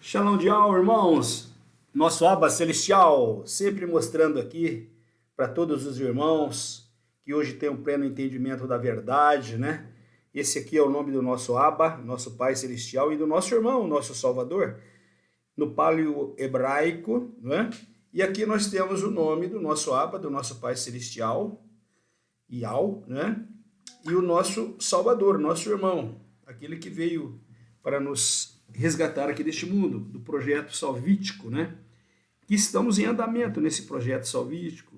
Shalom de Al, irmãos. Nosso Abba Celestial, sempre mostrando aqui para todos os irmãos que hoje tem um pleno entendimento da verdade, né? Esse aqui é o nome do nosso Abba, nosso Pai Celestial, e do nosso irmão, nosso Salvador, no paleo hebraico, né? E aqui nós temos o nome do nosso Abba, do nosso Pai Celestial, Yal, né? E o nosso Salvador, nosso irmão, aquele que veio para nos resgatar aqui deste mundo, do projeto salvítico, né? Que estamos em andamento nesse projeto salvítico.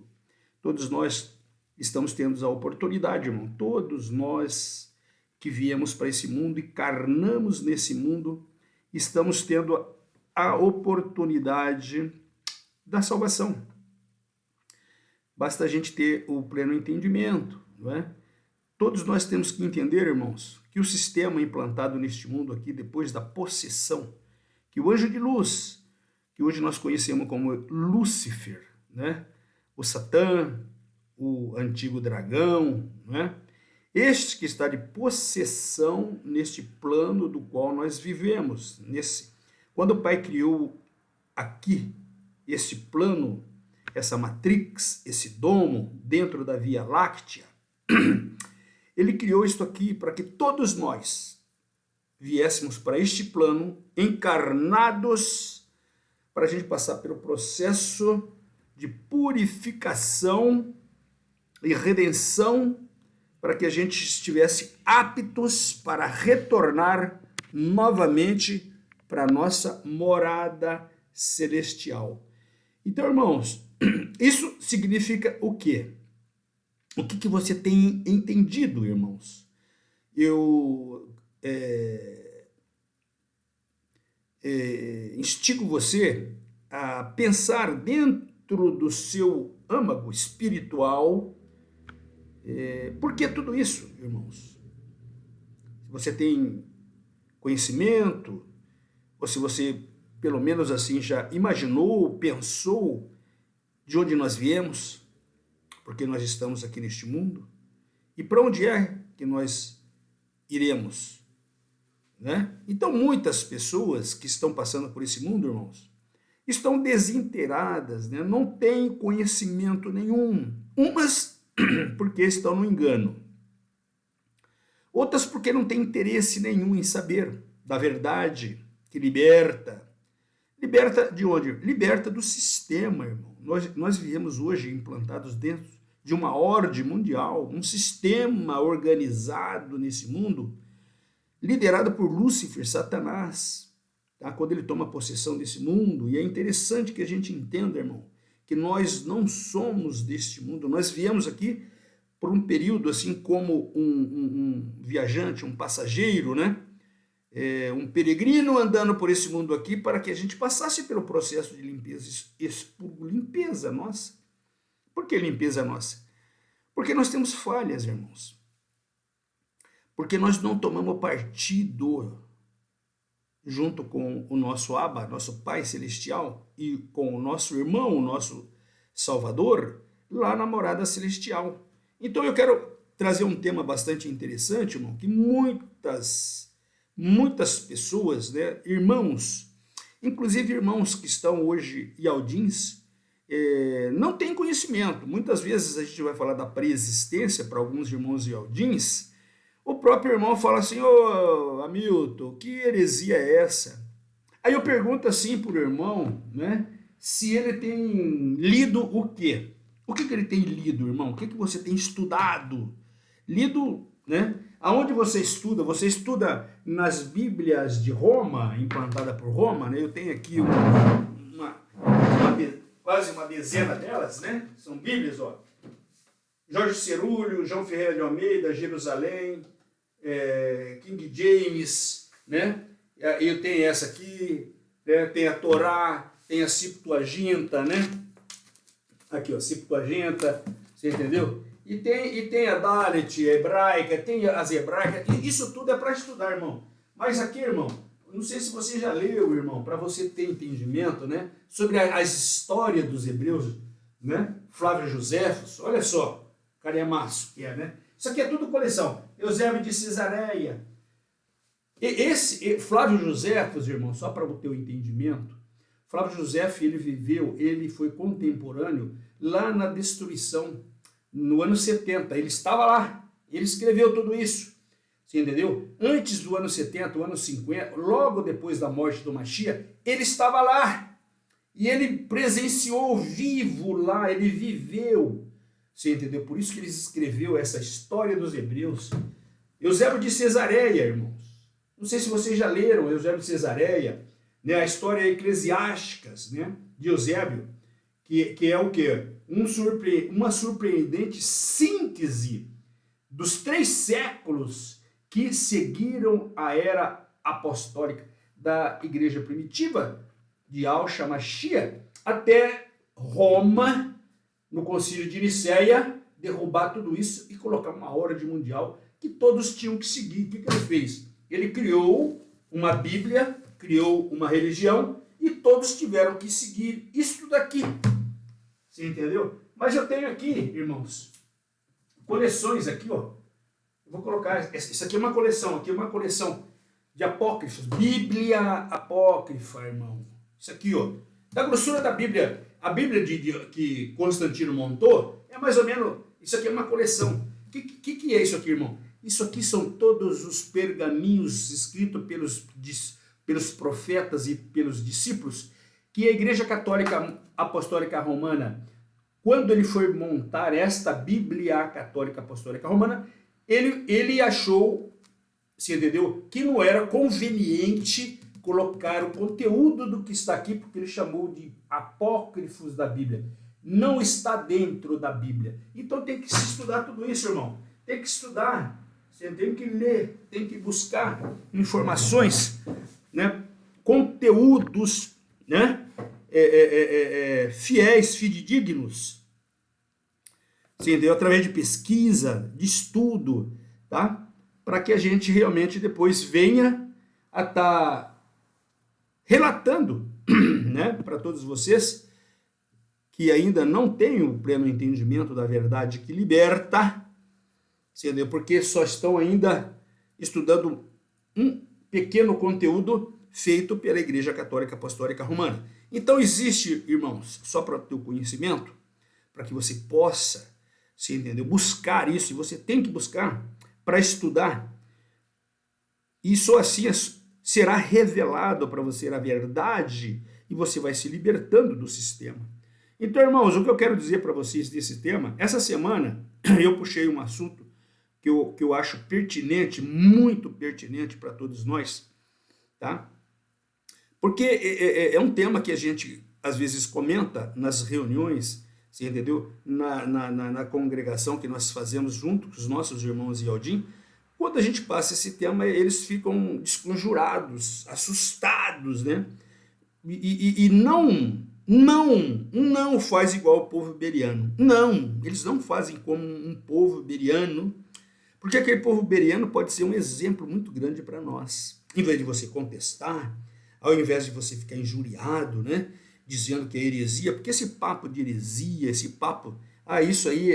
Todos nós estamos tendo a oportunidade, irmão. Todos nós que viemos para esse mundo e carnamos nesse mundo, estamos tendo a oportunidade da salvação. Basta a gente ter o pleno entendimento, não é? Todos nós temos que entender, irmãos, que o sistema implantado neste mundo aqui, depois da possessão, que o anjo de luz, que hoje nós conhecemos como Lúcifer, né? O Satã, o antigo dragão, né? Este que está de possessão neste plano do qual nós vivemos. Quando o Pai criou aqui este plano, essa matrix, esse domo dentro da Via Láctea, ele criou isto aqui para que todos nós viéssemos para este plano encarnados, para a gente passar pelo processo de purificação e redenção, para que a gente estivesse aptos para retornar novamente para a nossa morada celestial. Então, irmãos, isso significa o quê? O que você tem entendido, irmãos? Eu instigo você a pensar dentro do seu âmago espiritual. Por que tudo isso, irmãos? Se você tem conhecimento, ou se você, pelo menos assim, já imaginou, pensou de onde nós viemos, porque nós estamos aqui neste mundo, e para onde é que nós iremos, né? Então, muitas pessoas que estão passando por esse mundo, irmãos, estão desinteiradas, né? Não têm conhecimento nenhum. Umas porque estão no engano, outras porque não têm interesse nenhum em saber da verdade que liberta. Liberta de onde? Liberta do sistema, irmão. Nós viemos hoje implantados dentro de uma ordem mundial, um sistema organizado nesse mundo, liderado por Lúcifer, Satanás, tá? Quando ele toma possessão desse mundo. E é interessante que a gente entenda, irmão, que nós não somos deste mundo. Nós viemos aqui por um período, assim como um viajante, um passageiro, né? Um peregrino andando por esse mundo aqui, para que a gente passasse pelo processo de limpeza, limpeza nossa. Por que limpeza nossa? Porque nós temos falhas, irmãos. Porque nós não tomamos partido junto com o nosso Abba, nosso Pai Celestial, e com o nosso irmão, o nosso Salvador, lá na morada celestial. Então eu quero trazer um tema bastante interessante, irmão, que muitas pessoas, né, irmãos, inclusive irmãos que estão hoje ialdins, não têm conhecimento. Muitas vezes a gente vai falar da pré-existência para alguns irmãos ialdins. O próprio irmão fala assim: ô Hamilton, que heresia é essa? Aí eu pergunto assim para o irmão, né, se ele tem lido o quê? O que ele tem lido, irmão? O que você tem estudado? Lido, né? Aonde você estuda? Você estuda nas Bíblias de Roma, implantada por Roma, né? Eu tenho aqui quase uma dezena delas, né? São Bíblias, ó. Jorge Cerulho, João Ferreira de Almeida, Jerusalém, King James, né? Eu tenho essa aqui, né? Tem a Torá, tem a Septuaginta, né? Aqui, ó, Septuaginta, você entendeu? E tem a Dalet, a hebraica, tem as hebraicas, e isso tudo é para estudar, irmão. Mas aqui, irmão, não sei se você já leu, irmão, para você ter entendimento, né? Sobre as histórias dos hebreus, né? Flávio Joséfos, olha só, caremaço que é, né? Isso aqui é tudo coleção. Eusébio de Cesareia, Flávio Josefo, irmãos, só para o teu entendimento, Flávio Josefo, ele foi contemporâneo lá na destruição, no ano 70, ele estava lá, ele escreveu tudo isso, você entendeu? Antes do ano 70, o ano 50, logo depois da morte do Mashiach, ele estava lá, e ele presenciou vivo lá, ele viveu, você entendeu? Por isso que ele escreveu essa história dos hebreus. Eusébio de Cesareia, irmãos, não sei se vocês já leram Eusébio de Cesareia, né, a história eclesiásticas, né, de Eusébio, que é o quê? Uma surpreendente síntese dos 3 séculos que seguiram a era apostólica da igreja primitiva, de Al-Shamashia, até Roma, no concílio de Nicéia, derrubar tudo isso e colocar uma ordem mundial que todos tinham que seguir. O que ele fez? Ele criou uma Bíblia, criou uma religião e todos tiveram que seguir isso daqui. Você entendeu? Mas eu tenho aqui, irmãos, coleções aqui, ó. Eu vou colocar, isso aqui é uma coleção, aqui é uma coleção de apócrifos, Bíblia apócrifa, irmão. Isso aqui, ó, da grossura da Bíblia, a Bíblia que Constantino montou, é mais ou menos, isso aqui é uma coleção. O que é isso aqui, irmão? Isso aqui são todos os pergaminhos escritos pelos profetas e pelos discípulos, que a Igreja Católica Apostólica Romana, quando ele foi montar esta Bíblia Católica Apostólica Romana, ele achou, você entendeu, que não era conveniente colocar o conteúdo do que está aqui, porque ele chamou de apócrifos da Bíblia. Não está dentro da Bíblia. Então tem que se estudar tudo isso, irmão. Tem que estudar, você tem que ler, tem que buscar informações, né, conteúdos, né, fiéis, fidedignos, entendeu? Através de pesquisa, de estudo, tá? Para que a gente realmente depois venha a estar relatando, né, para todos vocês que ainda não têm o pleno entendimento da verdade que liberta, entendeu? Porque só estão ainda estudando um pequeno conteúdo feito pela Igreja Católica Apostólica Romana. Então existe, irmãos, só para o teu conhecimento, para que você possa, você entendeu, buscar isso, e você tem que buscar para estudar, e só assim será revelado para você a verdade, e você vai se libertando do sistema. Então, irmãos, o que eu quero dizer para vocês desse tema, essa semana eu puxei um assunto que eu acho pertinente, muito pertinente para todos nós, tá? Porque é um tema que a gente, às vezes, comenta nas reuniões, você entendeu? Na congregação que nós fazemos junto com os nossos irmãos em Aldim. Quando a gente passa esse tema, eles ficam desconjurados, assustados, né? E não faz igual o povo beriano. Não, eles não fazem como um povo beriano, porque aquele povo beriano pode ser um exemplo muito grande para nós. Em vez de você contestar, ao invés de você ficar injuriado, né, dizendo que é heresia, porque esse papo de heresia, esse papo, isso aí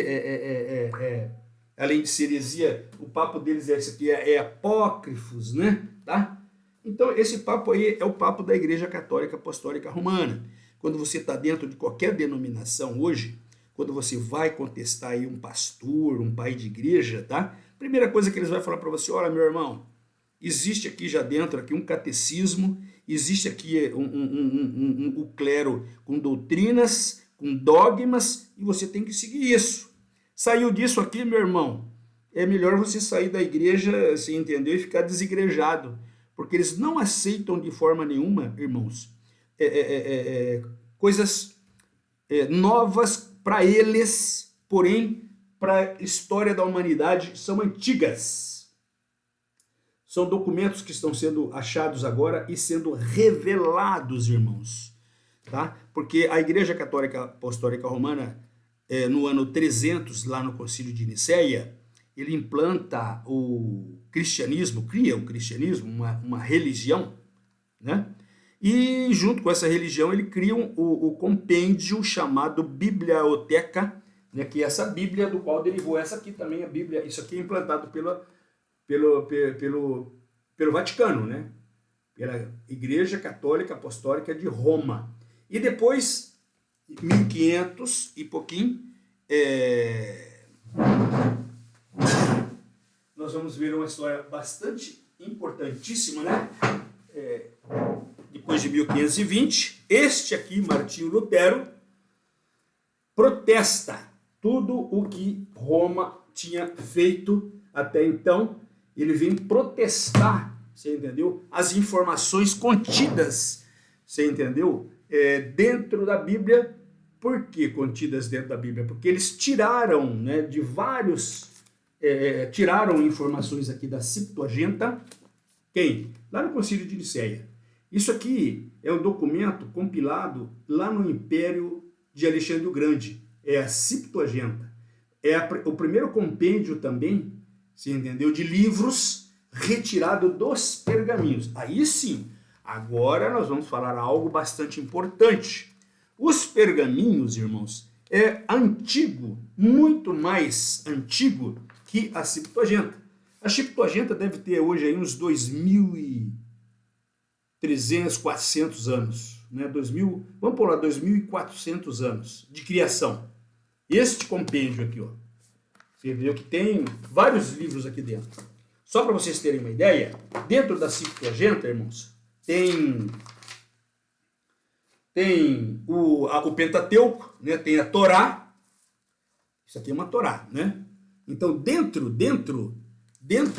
além de ser heresia, o papo deles esse aqui, apócrifos, né, tá? Então esse papo aí é o papo da Igreja Católica Apostólica Romana. Quando você está dentro de qualquer denominação hoje, quando você vai contestar aí um pastor, um pai de igreja, tá? Primeira coisa que eles vão falar para você, olha, meu irmão, existe aqui já dentro aqui um catecismo, existe aqui o clero com doutrinas, com dogmas, e você tem que seguir isso. Saiu disso aqui, meu irmão, é melhor você sair da igreja, você entendeu, e ficar desigrejado, porque eles não aceitam de forma nenhuma, irmãos, coisas novas para eles, porém, para a história da humanidade, são antigas. São documentos que estão sendo achados agora e sendo revelados, irmãos. Tá? Porque a Igreja Católica Apostólica Romana, no ano 300, lá no Concílio de Nicéia, ele implanta o cristianismo, cria o cristianismo, uma religião, né? E junto com essa religião ele cria o compêndio chamado Biblioteca, né, que é essa Bíblia do qual derivou essa aqui também, a Bíblia, isso aqui é implantado pelo Vaticano, né? Pela Igreja Católica Apostólica de Roma. E depois, 1500 e pouquinho, nós vamos ver uma história bastante importantíssima, né? Depois de 1520, este aqui, Martinho Lutero, protesta tudo o que Roma tinha feito até então. Ele vem protestar, você entendeu? As informações contidas, você entendeu? Dentro da Bíblia. Por que contidas dentro da Bíblia? Porque eles tiraram, né, de vários... tiraram informações aqui da Septuaginta. Quem? Lá no Concílio de Nicéia. Isso aqui é um documento compilado lá no Império de Alexandre o Grande. É a Septuaginta. É o primeiro compêndio também, você entendeu, de livros retirado dos pergaminhos. Aí sim, agora nós vamos falar algo bastante importante. Os pergaminhos, irmãos, é antigo, muito mais antigo que a Septuaginta. A Septuaginta deve ter hoje aí uns 2.300, 400 anos, né? 2000, vamos por lá, 2.400 anos de criação. Este compêndio aqui, ó, você viu que tem vários livros aqui dentro. Só para vocês terem uma ideia, dentro da Septuaginta, irmãos, tem o Pentateuco, né? Tem a Torá. Isso aqui é uma Torá, né? Então, dentro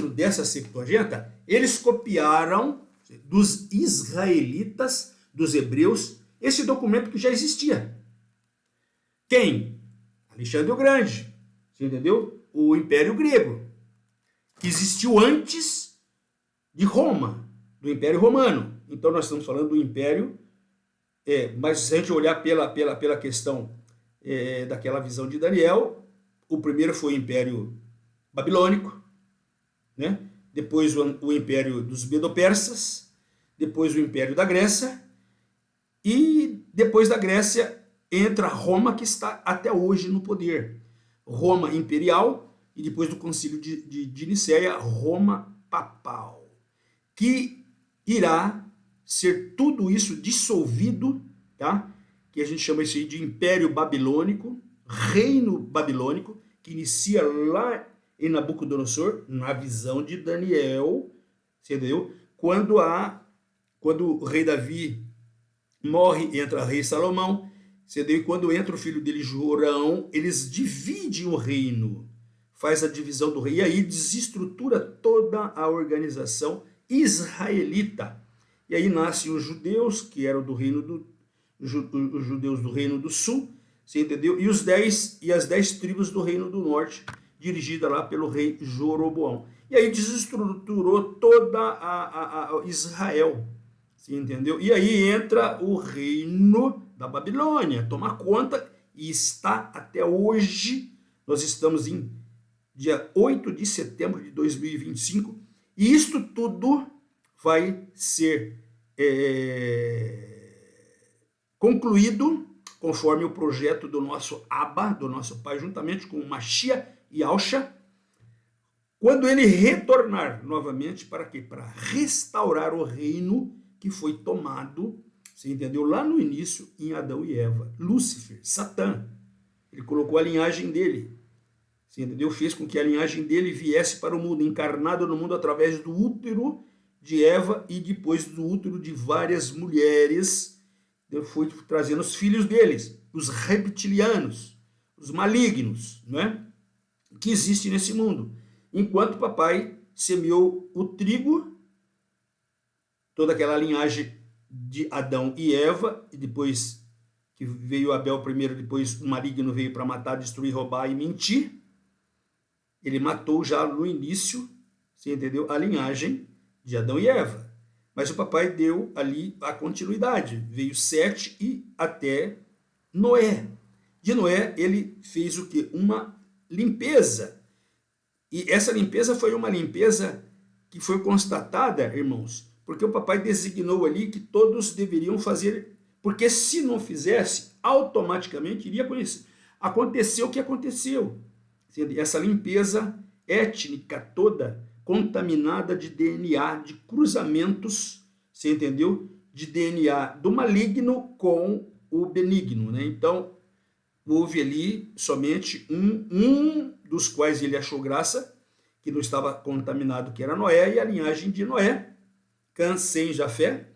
dessa Septuaginta, eles copiaram dos israelitas, dos hebreus, esse documento que já existia. Quem? Alexandre o Grande, você entendeu? O Império Grego, que existiu antes de Roma, do Império Romano. Então, nós estamos falando do Império, mas se a gente olhar pela questão daquela visão de Daniel, o primeiro foi o Império Babilônico, né? Depois o Império dos Medo-Persas, depois o Império da Grécia, e depois da Grécia entra Roma, que está até hoje no poder. Roma imperial, e depois do Concílio de Nicéia, Roma papal, que irá ser tudo isso dissolvido, tá? Que a gente chama isso aí de Império Babilônico, Reino Babilônico, que inicia lá em Nabucodonosor, na visão de Daniel, você entendeu? Quando o rei Davi morre, entra o rei Salomão, você entendeu? E quando entra o filho dele, Jorão, eles dividem o reino, faz a divisão do rei, e aí desestrutura toda a organização israelita. E aí nascem os judeus, que eram do reino os judeus do reino do sul, você entendeu? E as 10 tribos do reino do norte, dirigida lá pelo rei Joroboão. E aí desestruturou toda a Israel, você entendeu? E aí entra o reino da Babilônia, toma conta, e está até hoje. Nós estamos em dia 8 de setembro de 2025, e isto tudo vai ser concluído conforme o projeto do nosso Abba, do nosso Pai, juntamente com Machia e Alcha, quando ele retornar novamente. Para quê? Para restaurar o reino que foi tomado, você entendeu? Lá no início, em Adão e Eva. Lúcifer, Satã, ele colocou a linhagem dele, você entendeu? Fez com que a linhagem dele viesse para o mundo, encarnado no mundo através do útero de Eva e depois do útero de várias mulheres. Foi trazendo os filhos deles, os reptilianos, os malignos, né? Que existem nesse mundo. Enquanto o papai semeou o trigo, toda aquela linhagem de Adão e Eva, e depois que veio Abel primeiro, depois o maligno veio para matar, destruir, roubar e mentir. Ele matou já no início, você entendeu? A linhagem de Adão e Eva. Mas o papai deu ali a continuidade. Veio Sete e até Noé. De Noé ele fez o quê? Uma limpeza. E essa limpeza foi uma limpeza que foi constatada, irmãos, porque o papai designou ali que todos deveriam fazer, porque se não fizesse, automaticamente iria conhecer. Aconteceu o que aconteceu. Essa limpeza étnica toda contaminada de DNA, de cruzamentos, você entendeu? De DNA do maligno com o benigno, né? Então, houve ali somente um dos quais ele achou graça, que não estava contaminado, que era Noé, e a linhagem de Noé, Cã, Sem, Jafé,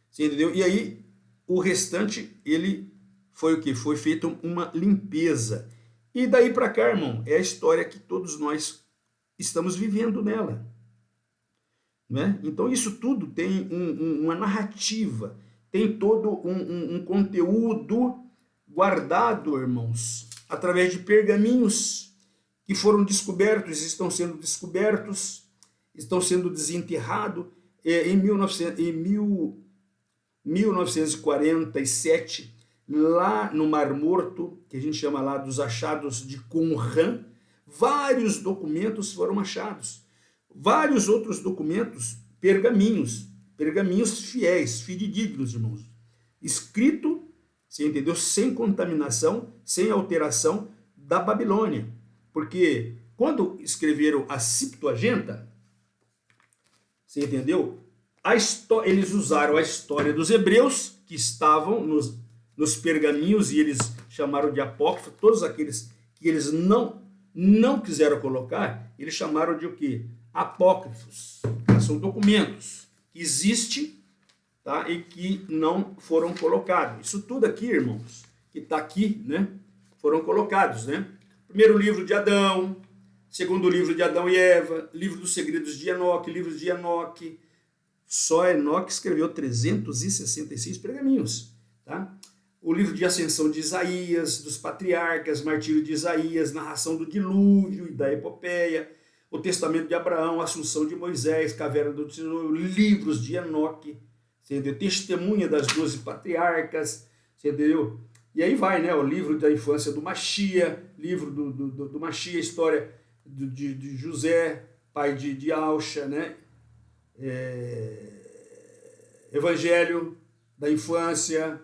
você entendeu? E aí, o restante, ele foi o que? Foi feita uma limpeza. E daí para cá, irmão, é a história que todos nós estamos vivendo nela. Né? Então, isso tudo tem uma narrativa, tem todo um conteúdo guardado, irmãos, através de pergaminhos que foram descobertos, estão sendo desenterrados. Em 1947, lá no Mar Morto, que a gente chama lá dos achados de Qumran, vários documentos foram achados. Vários outros documentos, pergaminhos fiéis, fidedignos, irmãos. Escrito, você entendeu? Sem contaminação, sem alteração da Babilônia. Porque quando escreveram a Septuaginta, você entendeu? Eles usaram a história dos hebreus, que estavam nos pergaminhos, e eles chamaram de apócrifo, todos aqueles que eles não quiseram colocar, eles chamaram de o quê? Apócrifos. São documentos que existem, tá? E que não foram colocados. Isso tudo aqui, irmãos, que está aqui, né? Foram colocados, né? Primeiro livro de Adão, segundo livro de Adão e Eva, livro dos segredos de Enoque, livros de Enoque. Só Enoque escreveu 366 pergaminhos, tá? O livro de ascensão de Isaías, dos patriarcas, martírio de Isaías, narração do dilúvio e da epopeia, o testamento de Abraão, a assunção de Moisés, caverna do tesouro, livros de Enoque, entendeu? Testemunha das 12 patriarcas, entendeu? E aí vai, né? O livro da infância do Machia, livro do Machia, história de José, pai de Alcha, né? Evangelho da infância,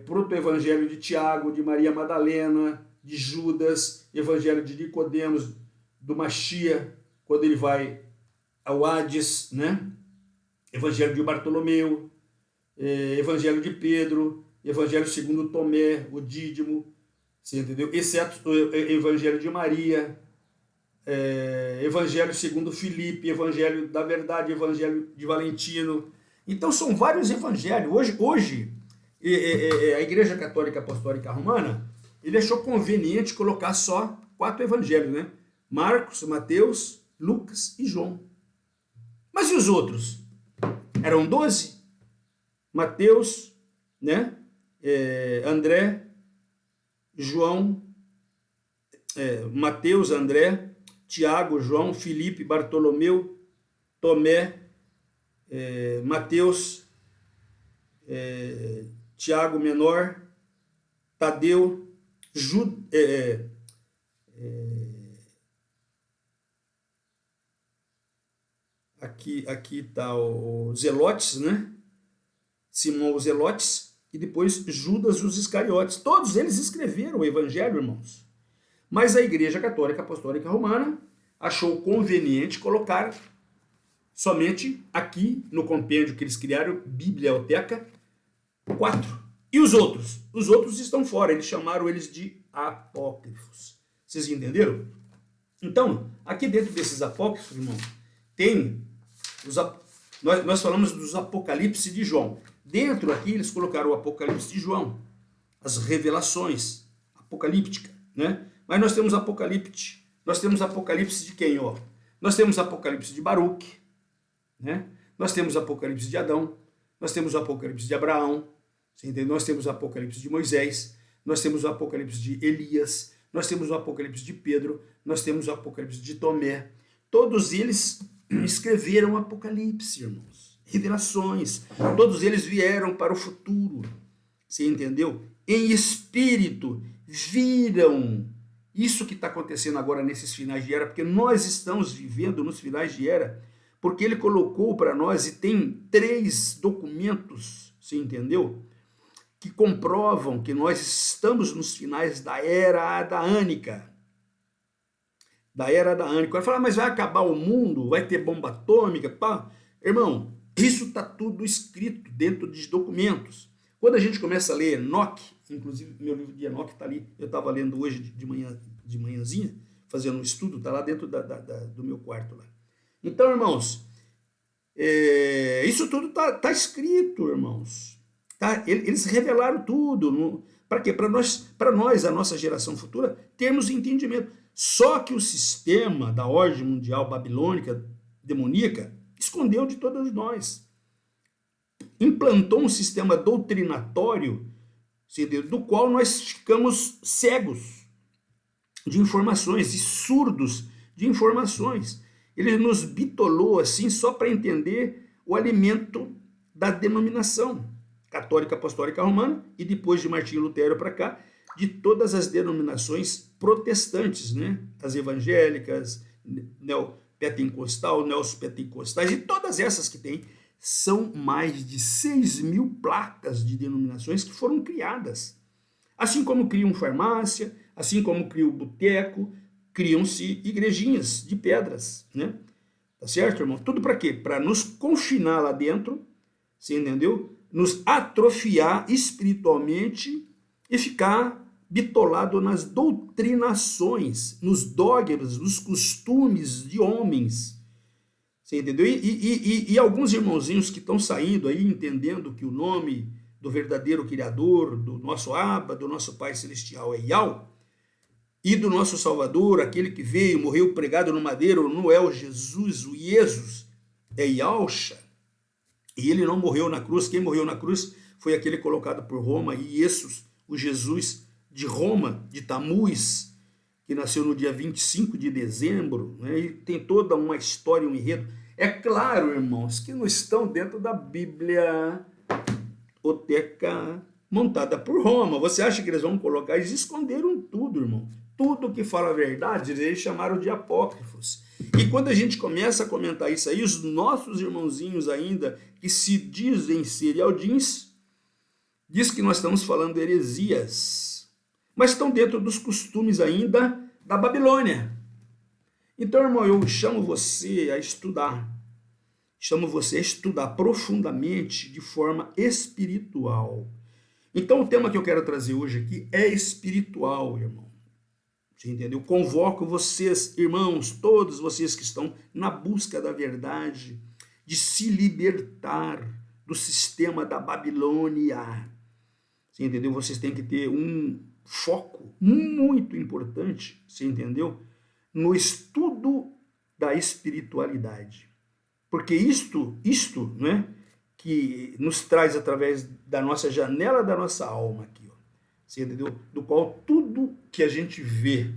proto-evangelho de Tiago, de Maria Madalena, de Judas, evangelho de Nicodemos, do Machia, quando ele vai ao Hades, né? Evangelho de Bartolomeu, evangelho de Pedro, evangelho segundo Tomé, o Dídimo, você entendeu? Exceto o evangelho de Maria, evangelho segundo Filipe, evangelho da verdade, evangelho de Valentino. Então são vários evangelhos. Hoje a Igreja Católica Apostólica Romana, ele achou conveniente colocar só 4 evangelhos, né? Marcos, Mateus, Lucas e João. Mas e os outros? Eram 12? Mateus, né? André, João, Mateus, André, Tiago, João, Filipe, Bartolomeu, Tomé, Mateus, Tiago Menor, Tadeu, aqui está o Zelotes, né? Simão os Zelotes, e depois Judas os Iscariotes. Todos eles escreveram o Evangelho, irmãos. Mas a Igreja Católica Apostólica Romana achou conveniente colocar somente aqui no compêndio que eles criaram, Biblioteca, 4. E os outros? Os outros estão fora, eles chamaram eles de apócrifos. Vocês entenderam? Então, aqui dentro desses apócrifos, irmão, tem nós falamos dos Apocalipse de João. Dentro aqui eles colocaram o Apocalipse de João, as revelações apocalípticas, né? Mas nós temos Apocalipse de quem, ó? Nós temos Apocalipse de Baruque, né? Nós temos Apocalipse de Adão, nós temos o Apocalipse de Abraão, nós temos o Apocalipse de Moisés, nós temos o Apocalipse de Elias, nós temos o Apocalipse de Pedro, nós temos o Apocalipse de Tomé. Todos eles escreveram Apocalipse, irmãos, revelações. Todos eles vieram para o futuro, você entendeu? Em espírito, viram isso que está acontecendo agora nesses finais de era, porque nós estamos vivendo nos finais de era, porque ele colocou para nós, e tem 3 documentos, você entendeu? Que comprovam que nós estamos nos finais da era adaânica. da era da Anticor. Fala, mas vai acabar o mundo? Vai ter bomba atômica? Pá. Irmão, isso está tudo escrito dentro de documentos. Quando a gente começa a ler Enoque, inclusive meu livro de Enoque está ali, eu estava lendo hoje de manhãzinha, fazendo um estudo, está lá dentro do meu quarto lá. Então, irmãos, isso tudo tá escrito, irmãos. Tá? Eles revelaram tudo. Para quê? Para nós, a nossa geração futura, termos entendimento. Só que o sistema da ordem mundial babilônica, demoníaca, escondeu de todos nós. Implantou um sistema doutrinatório, do qual nós ficamos cegos de informações e surdos de informações. Ele nos bitolou assim só para entender o alimento da denominação católica apostólica romana e depois de Martinho Lutero para cá, de todas as denominações protestantes, né? As evangélicas, neopentecostal, neopentecostais e todas essas que tem. São mais de 6.000 placas de denominações que foram criadas. Assim como criam farmácia, assim como criam boteco, criam-se igrejinhas de pedras, né? Tá certo, irmão? Tudo para quê? Para nos confinar lá dentro, você entendeu? Nos atrofiar espiritualmente e ficar bitolado nas doutrinações, nos dogmas, nos costumes de homens. Você entendeu? E alguns irmãozinhos que estão saindo aí, entendendo que o nome do verdadeiro Criador, do nosso Abba, do nosso Pai Celestial é Yahweh, e do nosso Salvador, aquele que veio, morreu pregado no madeiro, não é o Jesus, o Jesus, é Yahusha. E ele não morreu na cruz, quem morreu na cruz foi aquele colocado por Roma, e Jesus, o Jesus de Roma, de Tamuz, que nasceu no dia 25 de dezembro, né? E tem toda uma história, um enredo. É claro, irmãos, que não estão dentro da Bíblia oteca montada por Roma. Você acha que eles vão colocar? Eles esconderam tudo, irmão. Tudo que fala a verdade, eles chamaram de apócrifos. E quando a gente começa a comentar isso aí, os nossos irmãozinhos ainda, que se dizem ser Aldins, diz que nós estamos falando heresias, mas estão dentro dos costumes ainda da Babilônia. Então, irmão, eu chamo você a estudar. Chamo você a estudar profundamente, de forma espiritual. Então, o tema que eu quero trazer hoje aqui é espiritual, irmão. Você entendeu? Convoco vocês, irmãos, todos vocês que estão na busca da verdade, de se libertar do sistema da Babilônia. Você entendeu? Vocês têm que ter um foco muito importante, você entendeu? No estudo da espiritualidade. Porque isto, né, que nos traz através da nossa janela da nossa alma aqui, ó, você entendeu? Do qual tudo que a gente vê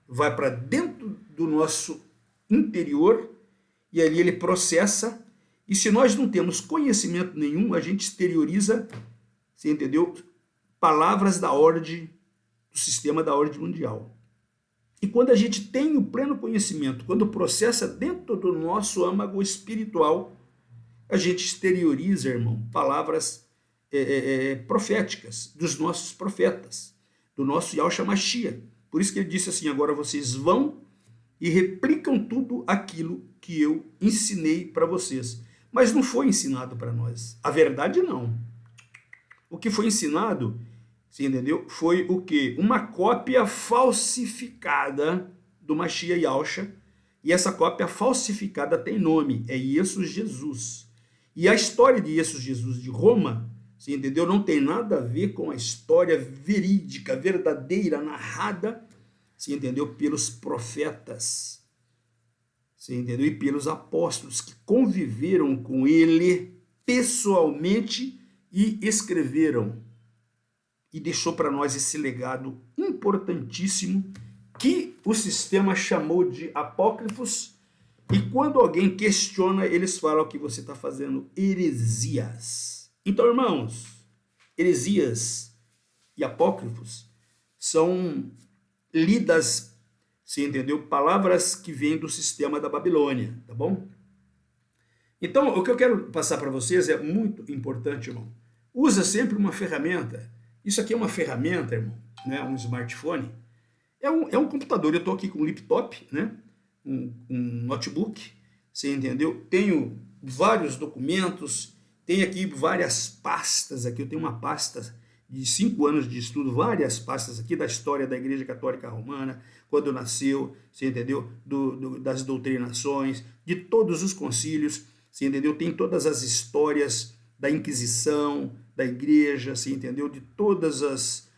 vai para dentro do nosso interior e ali ele processa, e se nós não temos conhecimento nenhum, a gente exterioriza, você entendeu? Palavras da ordem, do sistema da ordem mundial. E quando a gente tem o pleno conhecimento, quando processa dentro do nosso âmago espiritual, a gente exterioriza, irmão, palavras proféticas dos nossos profetas, do nosso Yahshua Mashiach. Por isso que ele disse assim, agora vocês vão e replicam tudo aquilo que eu ensinei para vocês. Mas não foi ensinado para nós. A verdade não. O que foi ensinado, você entendeu? Foi o quê? Uma cópia falsificada do Mashiach Yahshua. E essa cópia falsificada tem nome, é Jesus. E a história de Jesus de Roma, você entendeu? Não tem nada a ver com a história verídica, verdadeira, narrada, você entendeu? Pelos profetas, você entendeu? E pelos apóstolos que conviveram com ele pessoalmente e escreveram. E deixou para nós esse legado importantíssimo que o sistema chamou de apócrifos. E quando alguém questiona, eles falam que você está fazendo heresias. Então, irmãos, heresias e apócrifos são lidas, você entendeu? Palavras que vêm do sistema da Babilônia, tá bom? Então, o que eu quero passar para vocês é muito importante, irmão. Usa sempre uma ferramenta. Isso aqui é uma ferramenta, irmão, né? Um smartphone. É um computador, eu estou aqui com um laptop, né? Um notebook, você entendeu? Tenho vários documentos, tenho aqui várias pastas, aqui eu tenho uma pasta de 5 anos de estudo, várias pastas aqui da história da Igreja Católica Romana, quando nasceu, você entendeu? Das doutrinações, de todos os concílios, você entendeu? Tem todas as histórias da Inquisição, da Igreja, você entendeu? De todas as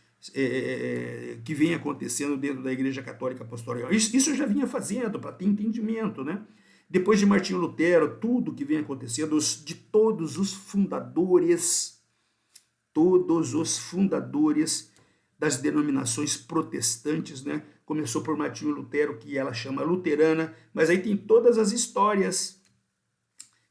que vem acontecendo dentro da Igreja Católica Apostólica. Isso eu já vinha fazendo para ter entendimento, né? Depois de Martinho Lutero, tudo que vem acontecendo, de todos os fundadores das denominações protestantes, né? Começou por Martinho Lutero, que ela chama luterana, mas aí tem todas as histórias.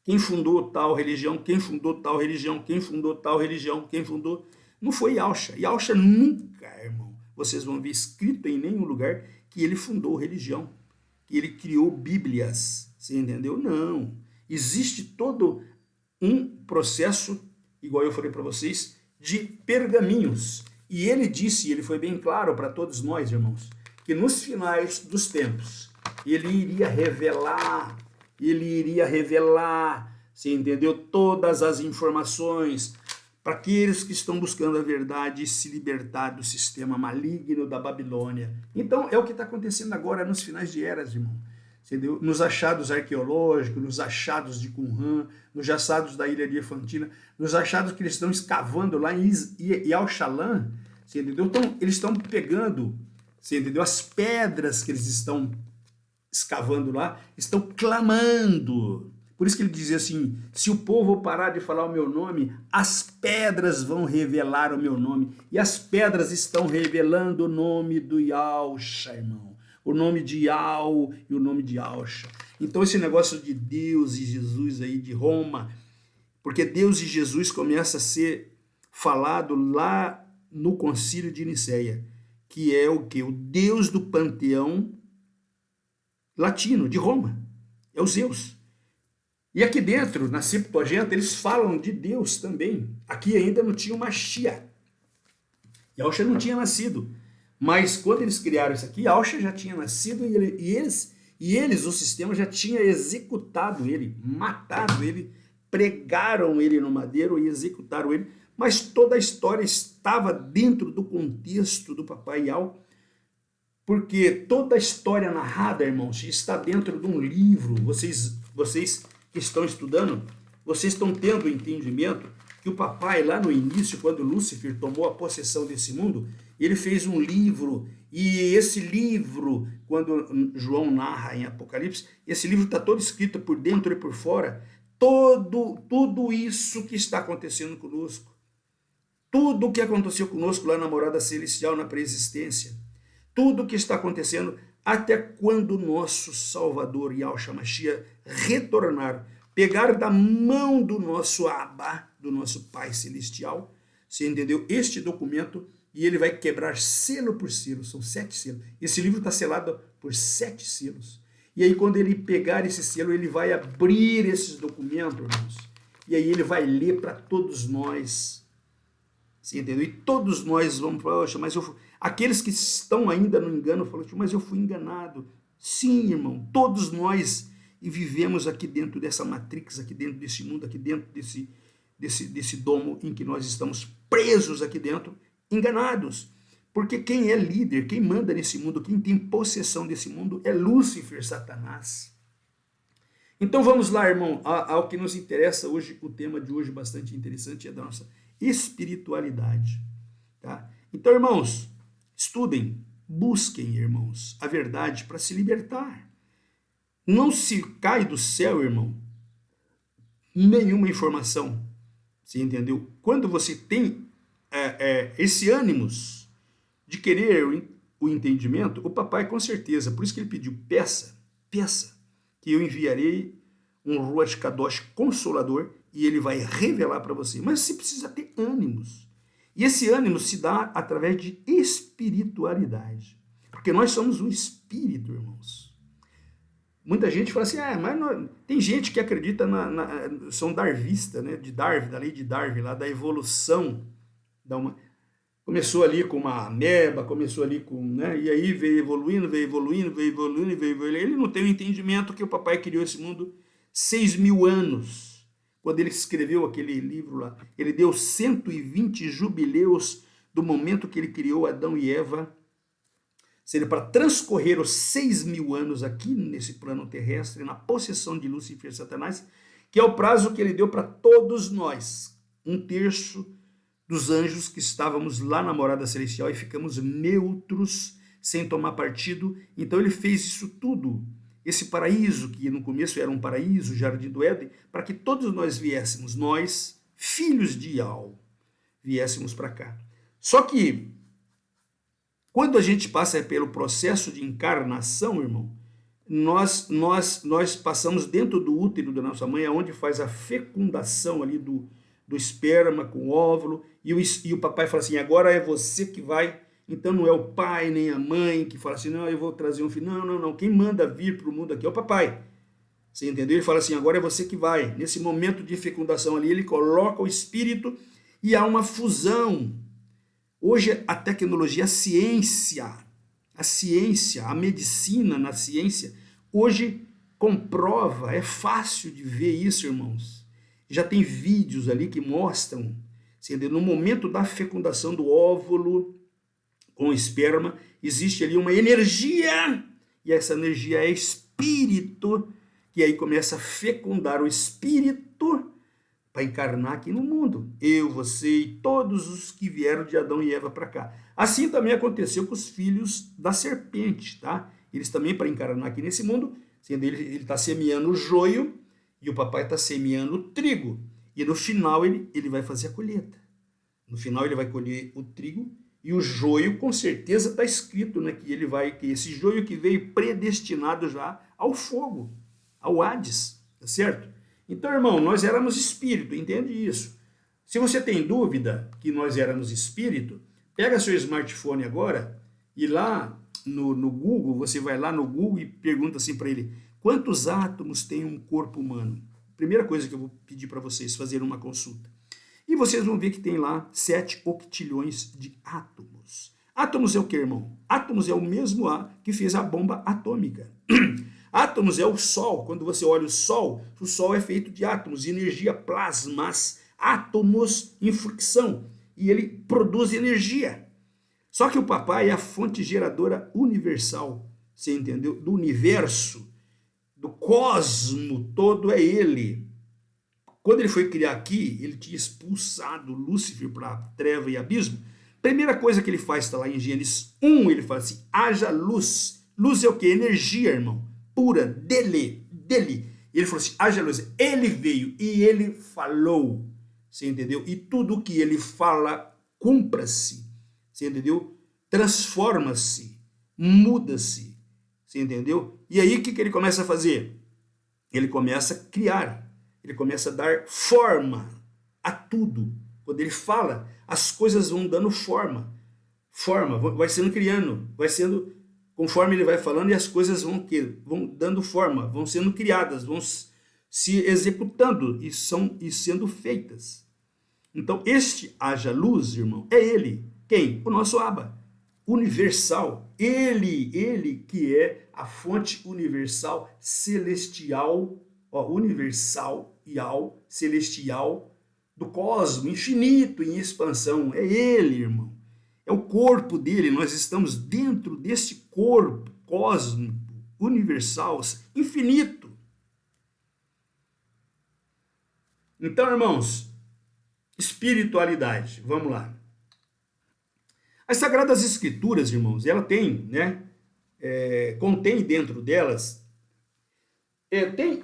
Quem fundou tal religião, quem fundou tal religião, quem fundou tal religião, quem fundou... Não foi Yalcha. Yalcha nunca, irmão, vocês vão ver escrito em nenhum lugar que ele fundou religião, que ele criou bíblias, você entendeu? Não. Existe todo um processo, igual eu falei para vocês, de pergaminhos. E ele disse, ele foi bem claro para todos nós, irmãos, que nos finais dos tempos, ele iria revelar, você entendeu? Todas as informações para aqueles que estão buscando a verdade e se libertar do sistema maligno da Babilônia. Então, é o que está acontecendo agora nos finais de eras, irmão. Entendeu? Nos achados arqueológicos, nos achados de Qumran, nos achados da ilha de Efantina, nos achados que eles estão escavando lá em Yalchalan, entendeu? Então, eles estão pegando, entendeu? As pedras que eles estão escavando lá, estão clamando. Por isso que ele dizia assim, se o povo parar de falar o meu nome, as pedras vão revelar o meu nome. E as pedras estão revelando o nome do Yalcha, irmão. O nome de Yal e o nome de Yalcha. Então esse negócio de Deus e Jesus aí, de Roma, porque Deus e Jesus começa a ser falado lá no Concílio de Nicéia, que é o quê? O Deus do panteão latino, de Roma. É o Zeus. E aqui dentro, na Septuaginta, eles falam de Deus também. Aqui ainda não tinha uma Mashiach. Yalcha não tinha nascido. Mas quando eles criaram isso aqui, Yalcha já tinha nascido e eles, o sistema, já tinha executado ele, matado ele, pregaram ele no madeiro e executaram ele. Mas toda a história estava dentro do contexto do Papai Yal, porque toda a história narrada, irmãos, está dentro de um livro. Vocês que estão estudando, vocês estão tendo o entendimento que o papai, lá no início, quando Lúcifer tomou a possessão desse mundo, ele fez um livro, e esse livro, quando João narra em Apocalipse, esse livro está todo escrito por dentro e por fora, tudo isso que está acontecendo conosco, tudo o que aconteceu conosco lá na morada celestial, na pré-existência, tudo o que está acontecendo até quando o nosso Salvador, Yahshua Mashiach, retornar, pegar da mão do nosso Abba, do nosso Pai Celestial, você entendeu? Este documento, e ele vai quebrar selo por selo, são 7 selos. Esse livro está selado por 7 selos. E aí quando ele pegar esse selo, ele vai abrir esses documentos, irmãos, e aí ele vai ler para todos nós, você entendeu? E todos nós vamos falar, poxa, mas aqueles que estão ainda no engano falam, mas eu fui enganado. Sim, irmão, todos nós e vivemos aqui dentro dessa matrix, aqui dentro desse mundo, aqui dentro desse domo em que nós estamos presos aqui dentro, enganados. Porque quem é líder, quem manda nesse mundo, quem tem possessão desse mundo é Lúcifer, Satanás. Então vamos lá, irmão, ao que nos interessa hoje. O tema de hoje bastante interessante é da nossa espiritualidade. Tá? Então, irmãos, estudem, busquem, irmãos, a verdade para se libertar. Não se cai do céu, irmão, nenhuma informação. Você entendeu? Quando você tem esse ânimos de querer o entendimento, o papai com certeza, por isso que ele pediu, peça, que eu enviarei um Ruach Kadosh consolador e ele vai revelar para você. Mas você precisa ter ânimos. E esse ânimo se dá através de espiritualidade. Porque nós somos um espírito, irmãos. Muita gente fala assim, mas não... tem gente que acredita são darwista, né? De Darwin, da lei de Darwin, lá da evolução da humanidade. Começou ali com uma ameba, começou ali com, né? E aí veio evoluindo, veio evoluindo, veio evoluindo, veio evoluindo. Ele não tem o entendimento que o papai criou esse mundo 6.000 anos. Quando ele escreveu aquele livro lá, ele deu 120 jubileus do momento que ele criou Adão e Eva, seria para transcorrer os 6.000 anos aqui nesse plano terrestre, na possessão de Lúcifer e Satanás, que é o prazo que ele deu para todos nós, 1/3 dos anjos que estávamos lá na morada celestial e ficamos neutros, sem tomar partido. Então ele fez isso tudo, esse paraíso, que no começo era um paraíso, o Jardim do Éden, para que todos nós viéssemos, nós, filhos de Ial, viéssemos para cá. Só que, quando a gente passa pelo processo de encarnação, irmão, nós passamos dentro do útero da nossa mãe, onde faz a fecundação ali do esperma com o óvulo, e o papai fala assim, agora é você que vai. Então não é o pai nem a mãe que fala assim, não, eu vou trazer um filho. Não. Quem manda vir para o mundo aqui é o papai. Você entendeu? Ele fala assim, agora é você que vai. Nesse momento de fecundação ali, ele coloca o espírito e há uma fusão. Hoje a tecnologia, a ciência, a medicina na ciência, hoje comprova, é fácil de ver isso, irmãos. Já tem vídeos ali que mostram, no momento da fecundação do óvulo com o esperma, existe ali uma energia, e essa energia é espírito, que aí começa a fecundar o espírito para encarnar aqui no mundo. Eu, você e todos os que vieram de Adão e Eva para cá. Assim também aconteceu com os filhos da serpente, tá? Eles também, para encarnar aqui nesse mundo, ele está semeando o joio, e o papai está semeando o trigo. E no final ele vai fazer a colheita. No final ele vai colher o trigo e o joio, com certeza está escrito, né, que esse joio que veio predestinado já ao fogo, ao Hades, tá certo? Então, irmão, nós éramos espírito, entende isso? Se você tem dúvida que nós éramos espírito, pega seu smartphone agora e lá no Google, você vai lá no Google e pergunta assim para ele, quantos átomos tem um corpo humano? Primeira coisa que eu vou pedir para vocês fazerem uma consulta. E vocês vão ver que tem lá 7 octilhões de átomos. Átomos é o que, irmão? Átomos é o mesmo que fez a bomba atômica. Átomos é o Sol. Quando você olha o Sol é feito de átomos, energia, plasmas, átomos em fricção. E ele produz energia. Só que o papai é a fonte geradora universal, você entendeu? Do universo, do cosmo todo é ele. Quando ele foi criar aqui, ele tinha expulsado Lúcifer para a treva e abismo. Primeira coisa que ele faz, está lá em Gênesis 1, ele fala assim, haja luz. Luz é o que? Energia, irmão. Pura, dele. Ele falou assim, haja luz. Ele veio e ele falou, você entendeu? E tudo que ele fala, cumpra-se, você entendeu? Transforma-se, muda-se, você entendeu? E aí o que ele começa a fazer? Ele começa a criar, ele começa a dar forma a tudo. Quando ele fala, as coisas vão dando forma, vai sendo criando, vai sendo, conforme ele vai falando, e as coisas vão dando forma, vão sendo criadas, vão se executando e sendo feitas. Então, este haja luz, irmão, é ele. Quem? O nosso Abba, universal. Ele que é a fonte universal, celestial, universal e celestial do cosmo, infinito em expansão. É ele, irmão. É o corpo dele. Nós estamos dentro desse corpo cósmico, universal, infinito. Então, irmãos, espiritualidade. Vamos lá. As Sagradas Escrituras, irmãos, ela tem, né? Contém dentro delas.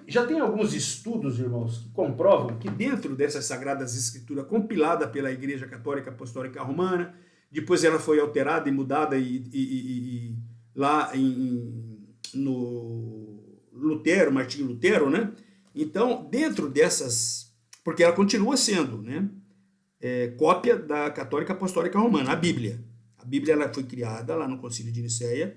Já tem alguns estudos, irmãos, que comprovam que dentro dessas Sagradas Escrituras, compilada pela Igreja Católica Apostólica Romana, depois ela foi alterada e mudada lá no Lutero, Martinho Lutero, né? Então, dentro dessas, porque ela continua sendo, né? Cópia da Católica Apostólica Romana, a Bíblia. A Bíblia ela foi criada lá no Concílio de Nicéia,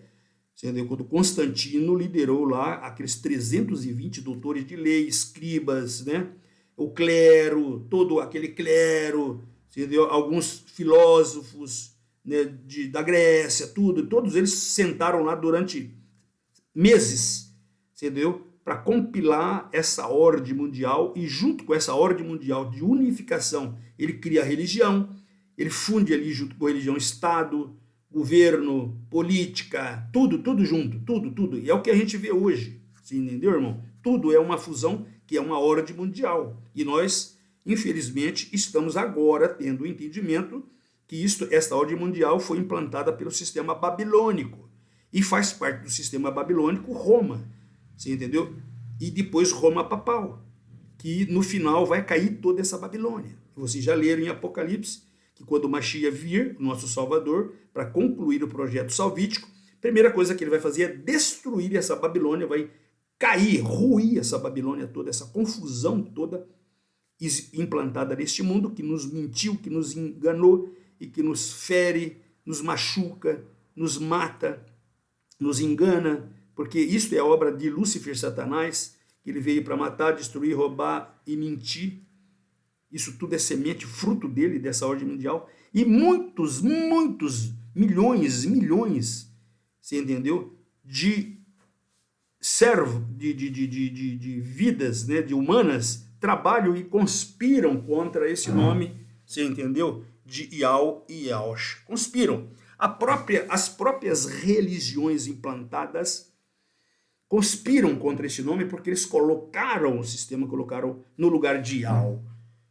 quando Constantino liderou lá aqueles 320 doutores de lei, escribas, né? O clero, todo aquele clero, entendeu? Alguns filósofos, né, da Grécia, todos eles sentaram lá durante meses, entendeu? Para compilar essa ordem mundial, e junto com essa ordem mundial de unificação, ele cria a religião, ele funde ali junto com a religião Estado, governo, política, tudo junto, tudo. E é o que a gente vê hoje, você entendeu, irmão? Tudo é uma fusão que é uma ordem mundial. E nós, infelizmente, estamos agora tendo o entendimento que esta ordem mundial foi implantada pelo sistema babilônico. E faz parte do sistema babilônico Roma, você entendeu? E depois Roma papal, que no final vai cair toda essa Babilônia. Vocês já leram em Apocalipse que quando o Mashiach vir, o nosso Salvador, para concluir o projeto salvítico, a primeira coisa que ele vai fazer é destruir essa Babilônia, vai cair, ruir essa Babilônia toda, essa confusão toda implantada neste mundo, que nos mentiu, que nos enganou e que nos fere, nos machuca, nos mata, nos engana, porque isto é obra de Lúcifer, Satanás, que ele veio para matar, destruir, roubar e mentir. Isso tudo é semente, fruto dele, dessa ordem mundial. E muitos, milhões, você entendeu? De de vidas, né, de humanas, trabalham e conspiram contra esse nome, você entendeu? De Iau e Yaush. Conspiram. As próprias religiões implantadas conspiram contra esse nome porque eles colocaram o sistema, colocaram no lugar de Iau.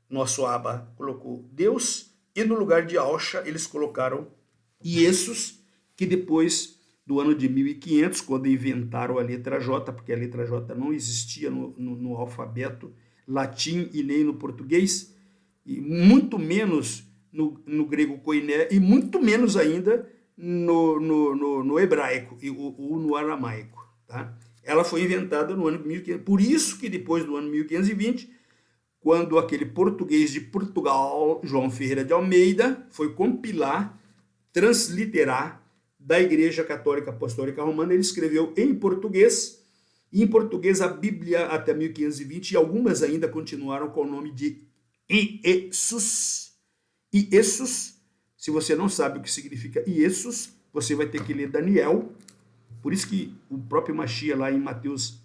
Nosso Abba colocou Deus e no lugar de Yahusha eles colocaram Iesus, que depois do ano de 1500, quando inventaram a letra J, porque a letra J não existia no alfabeto latim e nem no português, e muito menos no grego koiné, e muito menos ainda no hebraico ou no aramaico. Tá? Ela foi inventada no ano 1500, por isso que depois do ano 1520, quando aquele português de Portugal, João Ferreira de Almeida, foi compilar, transliterar da Igreja Católica Apostólica Romana, ele escreveu em português, e em português a Bíblia até 1520, e algumas ainda continuaram com o nome de Iesus. Iesus, se você não sabe o que significa Iesus, você vai ter que ler Daniel, por isso que o próprio Mashiach lá em Mateus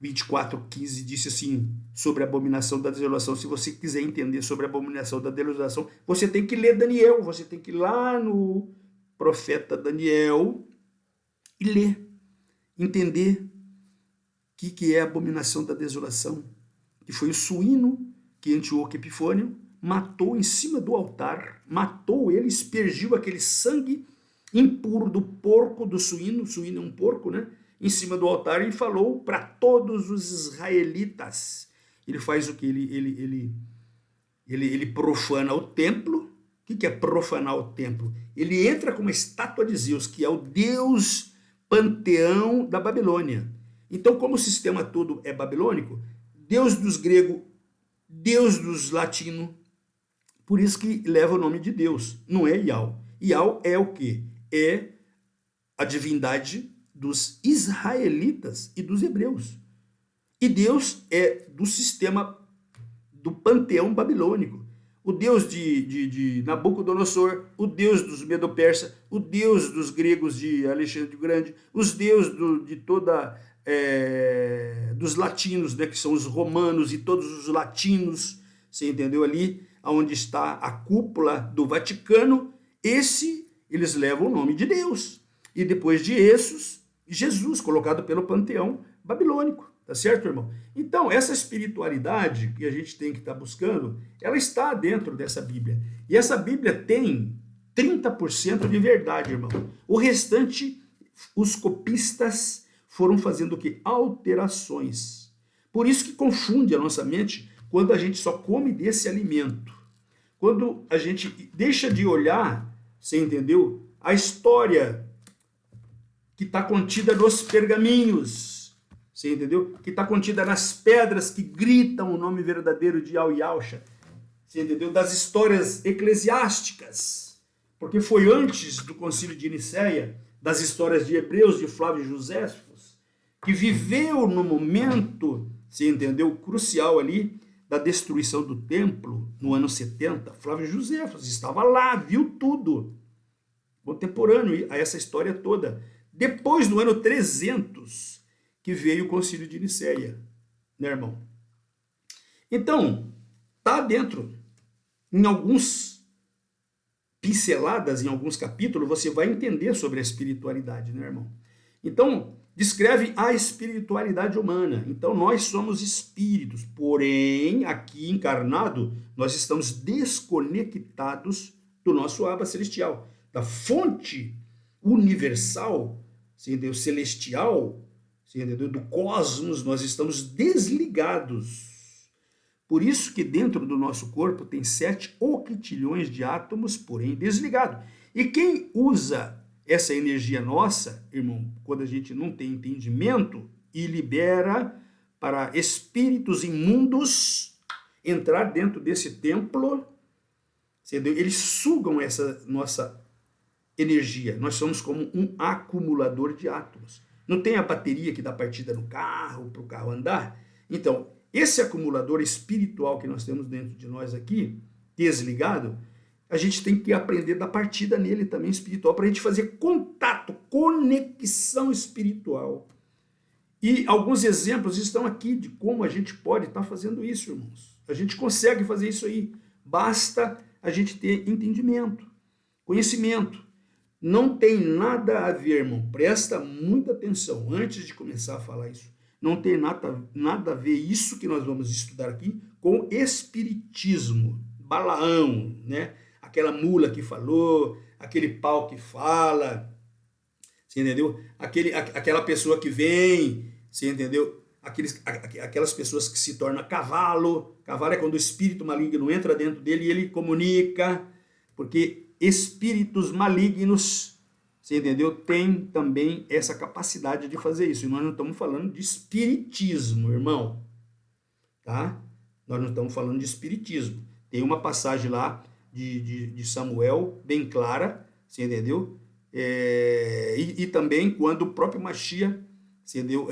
24:15 disse assim, sobre a abominação da desolação. Se você quiser entender sobre a abominação da desolação, você tem que ler Daniel, você tem que ir lá no profeta Daniel e ler, entender o que é a abominação da desolação, que foi o suíno que Antíoco Epifânio matou em cima do altar, matou ele, aspergiu aquele sangue impuro do porco, do suíno, o suíno é um porco, né? Em cima do altar, e falou para todos os israelitas. Ele faz o que? Ele profana o templo. O que é profanar o templo? Ele entra com uma estátua de Zeus, que é o deus panteão da Babilônia. Então, como o sistema todo é babilônico, deus dos gregos, deus dos latinos, por isso que leva o nome de Deus, não é Iau. Iau é o quê? É a divindade dos israelitas e dos hebreus. E Deus é do sistema do panteão babilônico. O Deus de Nabucodonosor, o Deus dos Medo-Persa, o Deus dos gregos de Alexandre o Grande, os deuses dos latinos, né, que são os romanos e todos os latinos, você entendeu ali, onde está a cúpula do Vaticano, eles levam o nome de Deus. E depois de Jesus, colocado pelo panteão babilônico, tá certo, irmão? Então, essa espiritualidade que a gente tem que estar buscando, ela está dentro dessa Bíblia. E essa Bíblia tem 30% de verdade, irmão. O restante, os copistas foram fazendo o quê? Alterações. Por isso que confunde a nossa mente quando a gente só come desse alimento. Quando a gente deixa de olhar, você entendeu? A história que está contida nos pergaminhos, você entendeu? Que está contida nas pedras que gritam o nome verdadeiro de Iau e Yahusha, você entendeu? Das histórias eclesiásticas, porque foi antes do concílio de Nicéia, das histórias de Hebreus, de Flávio Joséfos, que viveu no momento, você entendeu? Crucial ali, da destruição do templo, no ano 70, Flávio Josefo estava lá, viu tudo, contemporâneo a essa história toda. Depois, no ano 300, que veio o Concílio de Nicéia, né, irmão? Então, tá dentro, em alguns pinceladas, em alguns capítulos, você vai entender sobre a espiritualidade, né, irmão? Então, descreve a espiritualidade humana. Então, nós somos espíritos, porém, aqui encarnado, nós estamos desconectados do nosso aba celestial, da fonte universal, celestial, do cosmos, nós estamos desligados. Por isso que dentro do nosso corpo tem 7 octilhões de átomos, porém desligado. E quem usa essa energia nossa, irmão, quando a gente não tem entendimento e libera para espíritos imundos entrar dentro desse templo, eles sugam essa nossa energia. Nós somos como um acumulador de átomos. Não tem a bateria que dá partida no carro, para o carro andar? Então, esse acumulador espiritual que nós temos dentro de nós aqui, desligado, a gente tem que aprender da partida nele também espiritual, para a gente fazer contato, conexão espiritual. E alguns exemplos estão aqui de como a gente pode estar fazendo isso, irmãos. A gente consegue fazer isso aí. Basta a gente ter entendimento, conhecimento. Não tem nada a ver, irmão. Presta muita atenção antes de começar a falar isso. Não tem nada a ver isso que nós vamos estudar aqui com espiritismo, Balaão, né? Aquela mula que falou, aquele pau que fala, você entendeu? Aquela pessoa que vem, você entendeu? Aquelas pessoas que se tornam cavalo. Cavalo é quando o espírito maligno entra dentro dele e ele comunica, porque espíritos malignos, você entendeu? Tem também essa capacidade de fazer isso. E nós não estamos falando de espiritismo, irmão. Tá? Nós não estamos falando de espiritismo. Tem uma passagem lá de Samuel, bem clara, você entendeu? E também quando o próprio Mashiach, você entendeu?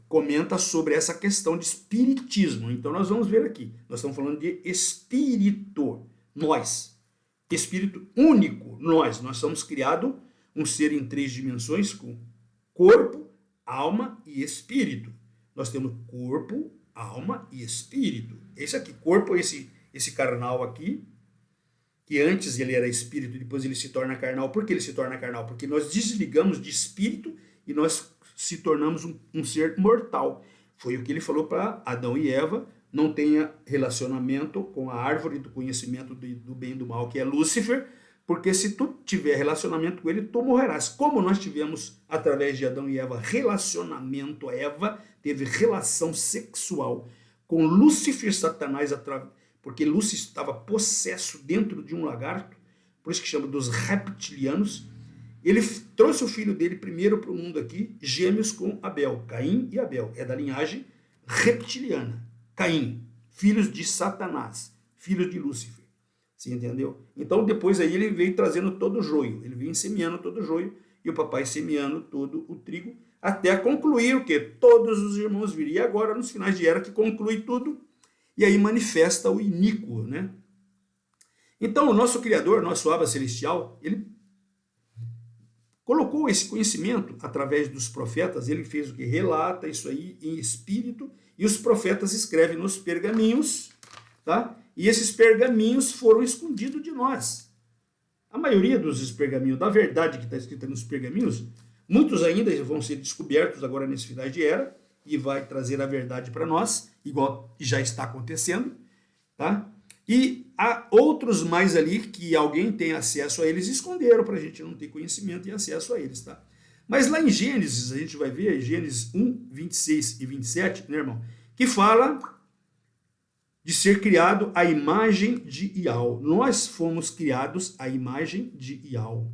Comenta sobre essa questão de espiritismo. Então nós vamos ver aqui. Nós estamos falando de espírito. Nós. Espírito único, nós somos criados um ser em 3 dimensões com corpo, alma e espírito. Nós temos corpo, alma e espírito. Esse aqui, corpo, esse carnal aqui, que antes ele era espírito, depois ele se torna carnal. Por que ele se torna carnal? Porque nós desligamos de espírito e nós se tornamos um ser mortal. Foi o que ele falou para Adão e Eva. Não tenha relacionamento com a árvore do conhecimento do bem e do mal, que é Lúcifer, porque se tu tiver relacionamento com ele, tu morrerás. Como nós tivemos, através de Adão e Eva, relacionamento, Eva teve relação sexual com Lúcifer, Satanás, porque Lúcifer estava possesso dentro de um lagarto, por isso que chama dos reptilianos. Ele trouxe o filho dele primeiro para o mundo aqui, gêmeos com Abel, Caim e Abel, é da linhagem reptiliana. Caim, filhos de Satanás, filhos de Lúcifer, você entendeu? Então depois aí ele veio trazendo todo o joio, ele veio semeando todo o joio, e o papai semeando todo o trigo, até concluir o quê? Todos os irmãos viram. E agora, nos finais de era, que conclui tudo, e aí manifesta o iníquo, né? Então o nosso Criador, nosso Abba Celestial, ele colocou esse conhecimento através dos profetas. Ele fez o que? Relata isso aí em espírito, e os profetas escrevem nos pergaminhos, tá? E esses pergaminhos foram escondidos de nós. A maioria dos pergaminhos, da verdade que está escrita nos pergaminhos, muitos ainda vão ser descobertos agora nesse final de era, e vai trazer a verdade para nós, igual já está acontecendo, tá? E há outros mais ali que alguém tem acesso a eles, esconderam para a gente não ter conhecimento e acesso a eles, tá? Mas lá em Gênesis, a gente vai ver, Gênesis 1, 26 e 27, né, irmão? Que fala de ser criado à imagem de Ial. Nós fomos criados à imagem de Ial.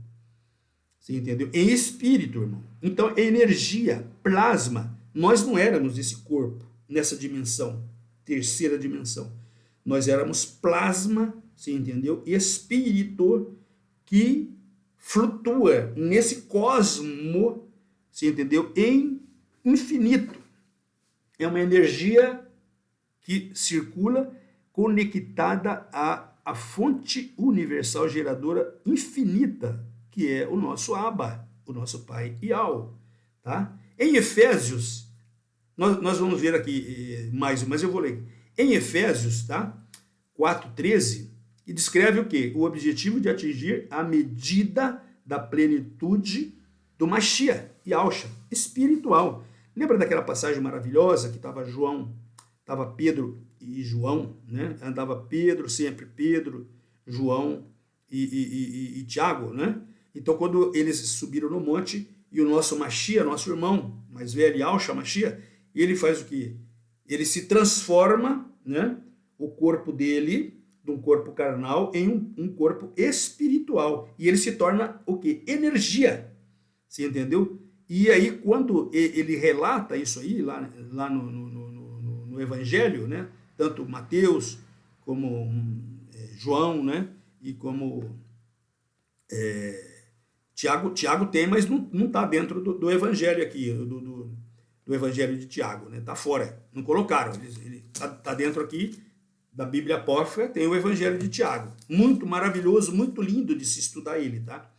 Você entendeu? Em espírito, irmão. Então, energia, plasma. Nós não éramos esse corpo, nessa dimensão, terceira dimensão. Nós éramos plasma, você entendeu? Espírito que flutua nesse cosmo, você entendeu? Em infinito. É uma energia que circula conectada à fonte universal geradora infinita, que é o nosso Abba, o nosso Pai Yahweh, tá? Em Efésios, nós vamos ver aqui mais, mas eu vou ler. Em Efésios, tá? 4:13, e descreve o quê? O objetivo de atingir a medida da plenitude do Mashiach, Yahushua, espiritual. Lembra daquela passagem maravilhosa que estava Pedro e João, né? Andava Pedro, sempre Pedro, João e Tiago, né? Então, quando eles subiram no monte, e o nosso Mashiach, nosso irmão mais velho, Yahushua Mashiach, ele faz o quê? Ele se transforma, né? O corpo dele, de um corpo carnal, em um corpo espiritual. E ele se torna o quê? Energia. Você entendeu? E aí, quando ele relata isso aí, lá no Evangelho, né? Tanto Mateus como João, né? E como Tiago tem, mas não está dentro do Evangelho aqui, do Evangelho de Tiago, né? Está fora, não colocaram. Ele está dentro aqui da Bíblia Apócrifa, tem o Evangelho de Tiago. Muito maravilhoso, muito lindo de se estudar ele, tá?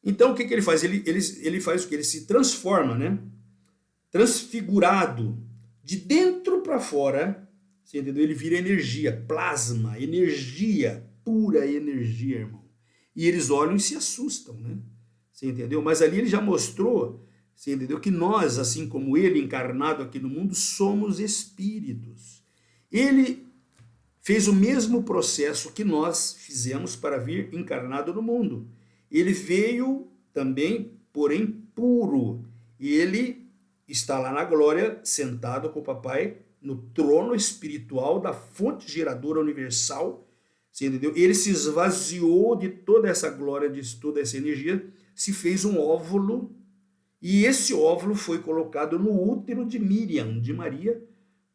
Então, o que ele faz? Ele faz o que? Ele se transforma, né? Transfigurado, de dentro para fora, você entendeu? Ele vira energia, plasma, energia, pura energia, irmão. E eles olham e se assustam, né? Você entendeu? Mas ali ele já mostrou, você entendeu? Que nós, assim como ele, encarnado aqui no mundo, somos espíritos. Ele fez o mesmo processo que nós fizemos para vir encarnado no mundo. Ele veio também, porém, puro. E ele está lá na glória, sentado com o papai, no trono espiritual da fonte geradora universal. Você entendeu? Ele se esvaziou de toda essa glória, de toda essa energia, se fez um óvulo, e esse óvulo foi colocado no útero de Miriam, de Maria,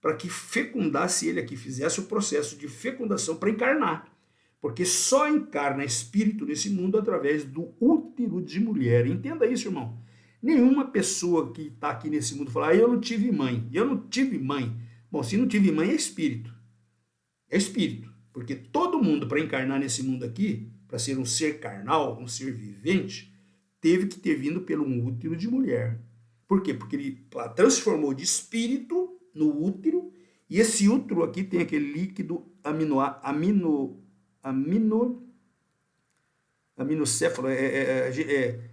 para que fecundasse ele aqui, fizesse o processo de fecundação para encarnar. Porque só encarna espírito nesse mundo através do útero de mulher. Entenda isso, irmão. Nenhuma pessoa que está aqui nesse mundo fala, eu não tive mãe, eu não tive mãe. Bom, se não tive mãe, é espírito. É espírito. Porque todo mundo, para encarnar nesse mundo aqui, para ser um ser carnal, um ser vivente, teve que ter vindo pelo útero de mulher. Por quê? Porque ele transformou de espírito no útero, e esse útero aqui tem aquele líquido aminocéfalo,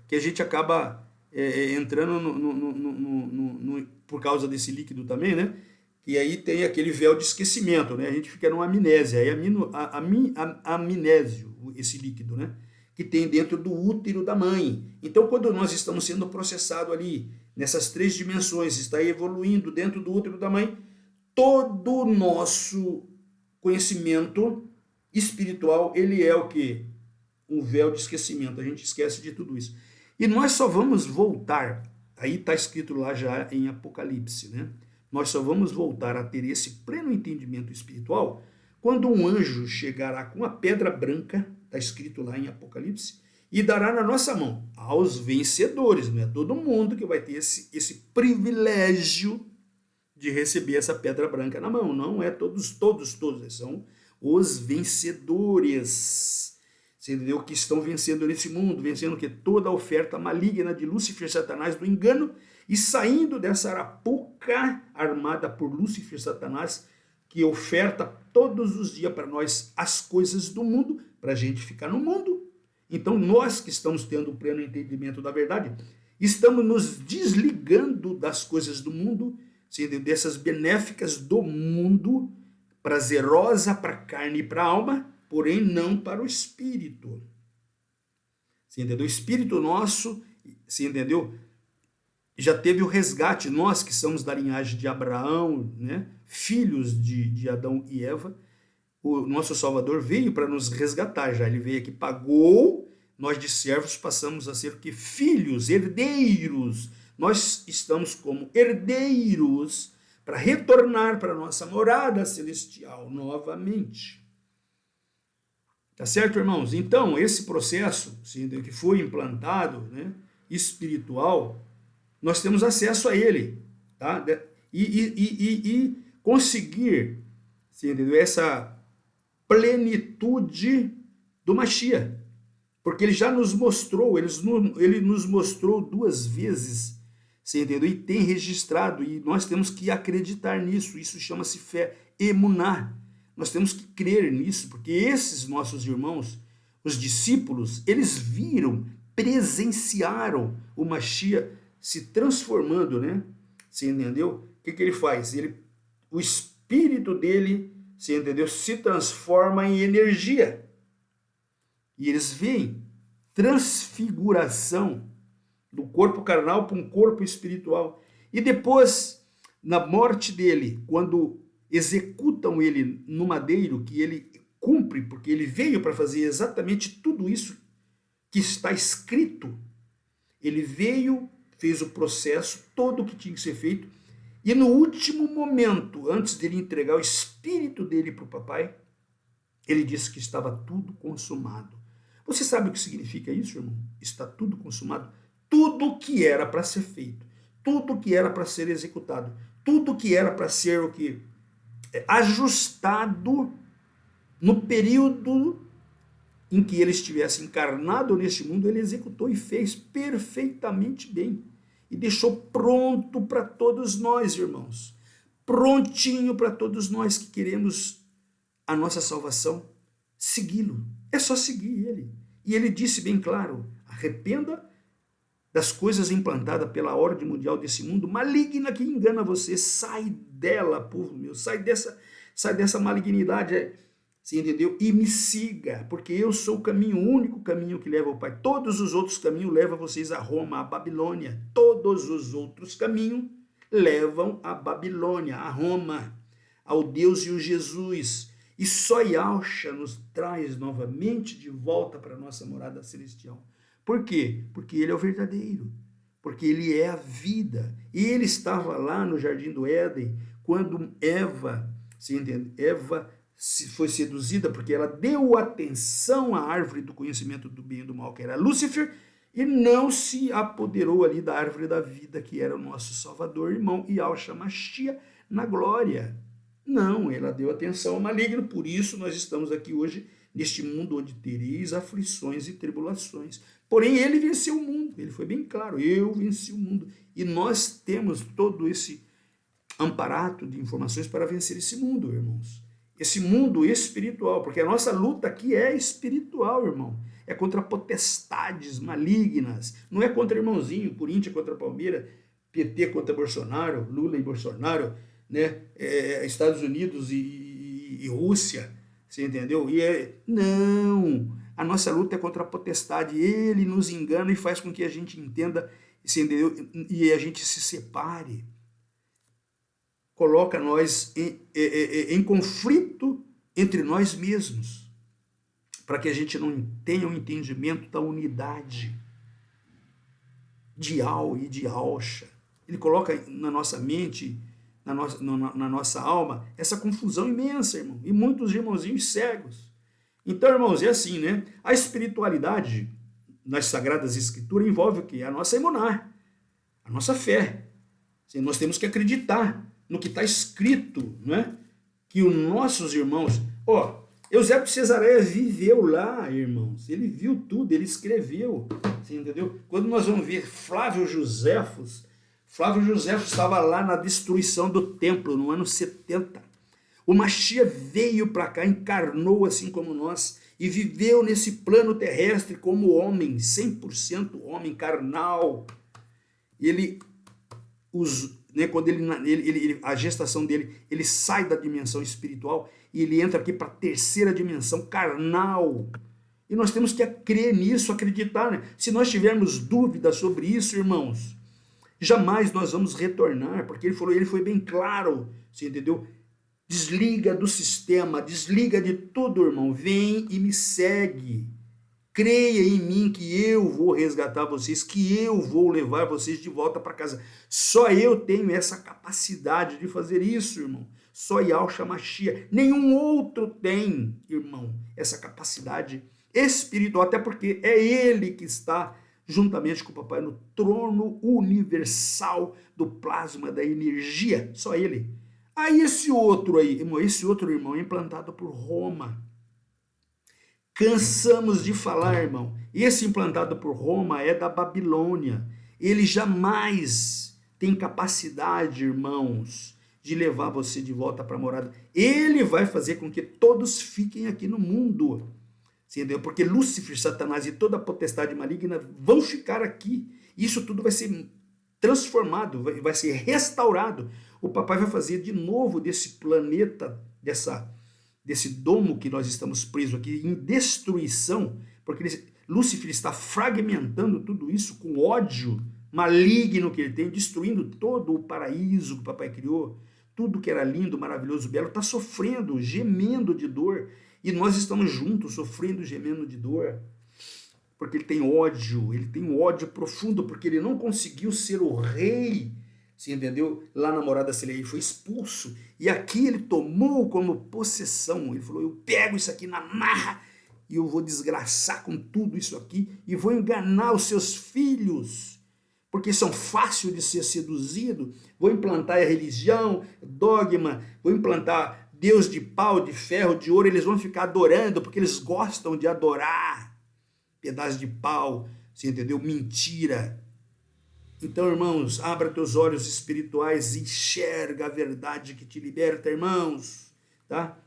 que a gente acaba entrando por causa desse líquido também, né? E aí tem aquele véu de esquecimento, né? A gente fica numa amnésia, aí amnésio, esse líquido, né? Que tem dentro do útero da mãe. Então, quando nós estamos sendo processados ali, nessas 3 dimensões, está evoluindo dentro do útero da mãe, todo o nosso conhecimento espiritual, ele é o quê? Um véu de esquecimento, a gente esquece de tudo isso. E nós só vamos voltar, aí está escrito lá já em Apocalipse, né? Nós só vamos voltar a ter esse pleno entendimento espiritual quando um anjo chegará com a pedra branca, está escrito lá em Apocalipse, e dará na nossa mão aos vencedores. Não é todo mundo que vai ter esse privilégio de receber essa pedra branca na mão. Não é todos, são os vencedores. Você entendeu? Que estão vencendo nesse mundo, vencendo que toda a oferta maligna de Lúcifer, Satanás, do engano, e saindo dessa arapuca armada por Lúcifer, Satanás, que oferta todos os dias para nós as coisas do mundo, para a gente ficar no mundo. Então, nós que estamos tendo o pleno entendimento da verdade, estamos nos desligando das coisas do mundo, dessas benéficas do mundo, prazerosa para a carne e para a alma, porém não para o espírito. Você entendeu? O espírito nosso, você entendeu? Já teve o resgate, nós que somos da linhagem de Abraão, né? Filhos de Adão e Eva, o nosso Salvador veio para nos resgatar já, ele veio aqui, pagou, nós de servos passamos a ser que filhos, herdeiros, nós estamos como herdeiros para retornar para a nossa morada celestial novamente. Tá certo, irmãos? Então, esse processo que foi implantado, né, espiritual, nós temos acesso a ele, tá? E conseguir Você entendeu? Essa plenitude do Mashiach. Porque ele já nos mostrou, ele nos mostrou 2 vezes, você entendeu? E tem registrado, e nós temos que acreditar nisso. Isso chama-se fé, emuná. Nós temos que crer nisso, porque esses nossos irmãos, os discípulos, eles viram, presenciaram o Mashiach se transformando, né? Você entendeu? O que ele faz? O espírito dele, você entendeu? Se transforma em energia. E eles veem transfiguração do corpo carnal para um corpo espiritual. E depois, na morte dele, quando executam ele no madeiro, que ele cumpre, porque ele veio para fazer exatamente tudo isso que está escrito. Ele veio, fez o processo, todo o que tinha que ser feito, e no último momento, antes dele entregar o espírito dele para o papai, ele disse que estava tudo consumado. Você sabe o que significa isso, irmão? Está tudo consumado. Tudo que era para ser feito, tudo que era para ser executado, tudo que era para ser o que ajustado no período em que ele estivesse encarnado neste mundo, ele executou e fez perfeitamente bem. E deixou pronto para todos nós, irmãos. Prontinho para todos nós que queremos a nossa salvação, segui-lo. É só seguir ele. E ele disse bem claro, arrependa das coisas implantadas pela ordem mundial desse mundo, maligna que engana você, sai dela, povo meu, sai dessa malignidade, você entendeu? E me siga, porque eu sou o caminho, o único caminho que leva ao Pai. Todos os outros caminhos levam vocês a Roma, a Babilônia. Todos os outros caminhos levam a Babilônia, a Roma, ao Deus e o Jesus. E só Yahshua nos traz novamente de volta para a nossa morada celestial. Por quê? Porque ele é o verdadeiro, porque ele é a vida. E ele estava lá no Jardim do Éden, quando Eva, você entende? Eva foi seduzida porque ela deu atenção à árvore do conhecimento do bem e do mal, que era Lúcifer, e não se apoderou ali da árvore da vida, que era o nosso Salvador, irmão, Yahshua Mashiach na glória. Não, ela deu atenção ao maligno, por isso nós estamos aqui hoje, neste mundo onde tereis aflições e tribulações. Porém, ele venceu o mundo, ele foi bem claro, eu venci o mundo. E nós temos todo esse amparato de informações para vencer esse mundo, irmãos. Esse mundo espiritual, porque a nossa luta aqui é espiritual, irmão. É contra potestades malignas, não é contra irmãozinho, Corinthians contra Palmeiras, PT contra Bolsonaro, Lula e Bolsonaro, né? Estados Unidos e Rússia, você entendeu? Não, a nossa luta é contra a potestade, ele nos engana e faz com que a gente entenda, você entendeu? E a gente se separe. Coloca nós em conflito entre nós mesmos, para que a gente não tenha um entendimento da unidade de Yah e de Yahshua. Ele coloca na nossa mente, na nossa alma, essa confusão imensa, irmão, e muitos irmãozinhos cegos. Então, irmãos, é assim, né? A espiritualidade nas Sagradas Escrituras envolve o quê? A nossa emuná, a nossa fé. Nós temos que acreditar no que está escrito, não é? Que os nossos irmãos... Eusébio de Cesareia viveu lá, irmãos. Ele viu tudo, ele escreveu. Você entendeu? Quando nós vamos ver Flávio Joséfo estava lá na destruição do templo, no ano 70. O Mashiach veio para cá, encarnou assim como nós, e viveu nesse plano terrestre como homem, 100% homem, carnal. Quando a gestação dele, ele sai da dimensão espiritual e ele entra aqui para a terceira dimensão carnal. E nós temos que crer nisso, acreditar, né? Se nós tivermos dúvidas sobre isso, irmãos, jamais nós vamos retornar, porque ele foi bem claro, você entendeu? Desliga do sistema, desliga de tudo, irmão, vem e me segue. Creia em mim que eu vou resgatar vocês, que eu vou levar vocês de volta para casa. Só eu tenho essa capacidade de fazer isso, irmão. Só Yahshua Mashiach. Nenhum outro tem, irmão, essa capacidade espiritual, até porque é ele que está juntamente com o papai no trono universal do plasma da energia. Só ele. Aí esse outro aí, esse outro irmão é implantado por Roma. Cansamos de falar, irmão. Esse implantado por Roma é da Babilônia. Ele jamais tem capacidade, irmãos, de levar você de volta para a morada. Ele vai fazer com que todos fiquem aqui no mundo. Entendeu? Porque Lúcifer, Satanás e toda a potestade maligna vão ficar aqui. Isso tudo vai ser transformado, vai ser restaurado. O papai vai fazer de novo desse planeta, desse domo que nós estamos presos aqui, em destruição, porque Lúcifer está fragmentando tudo isso com ódio maligno que ele tem, destruindo todo o paraíso que o papai criou, tudo que era lindo, maravilhoso, belo, está sofrendo, gemendo de dor, e nós estamos juntos, sofrendo, gemendo de dor, porque ele tem ódio profundo, porque ele não conseguiu ser o rei, você entendeu? Lá na morada celestial ele foi expulso, e aqui ele tomou como possessão, ele falou, eu pego isso aqui na marra, e eu vou desgraçar com tudo isso aqui, e vou enganar os seus filhos, porque são fáceis de ser seduzidos, vou implantar a religião, dogma, vou implantar Deus de pau, de ferro, de ouro, eles vão ficar adorando, porque eles gostam de adorar, pedaço de pau, você entendeu? Mentira. Então, irmãos, abra teus olhos espirituais e enxerga a verdade que te liberta, irmãos, tá?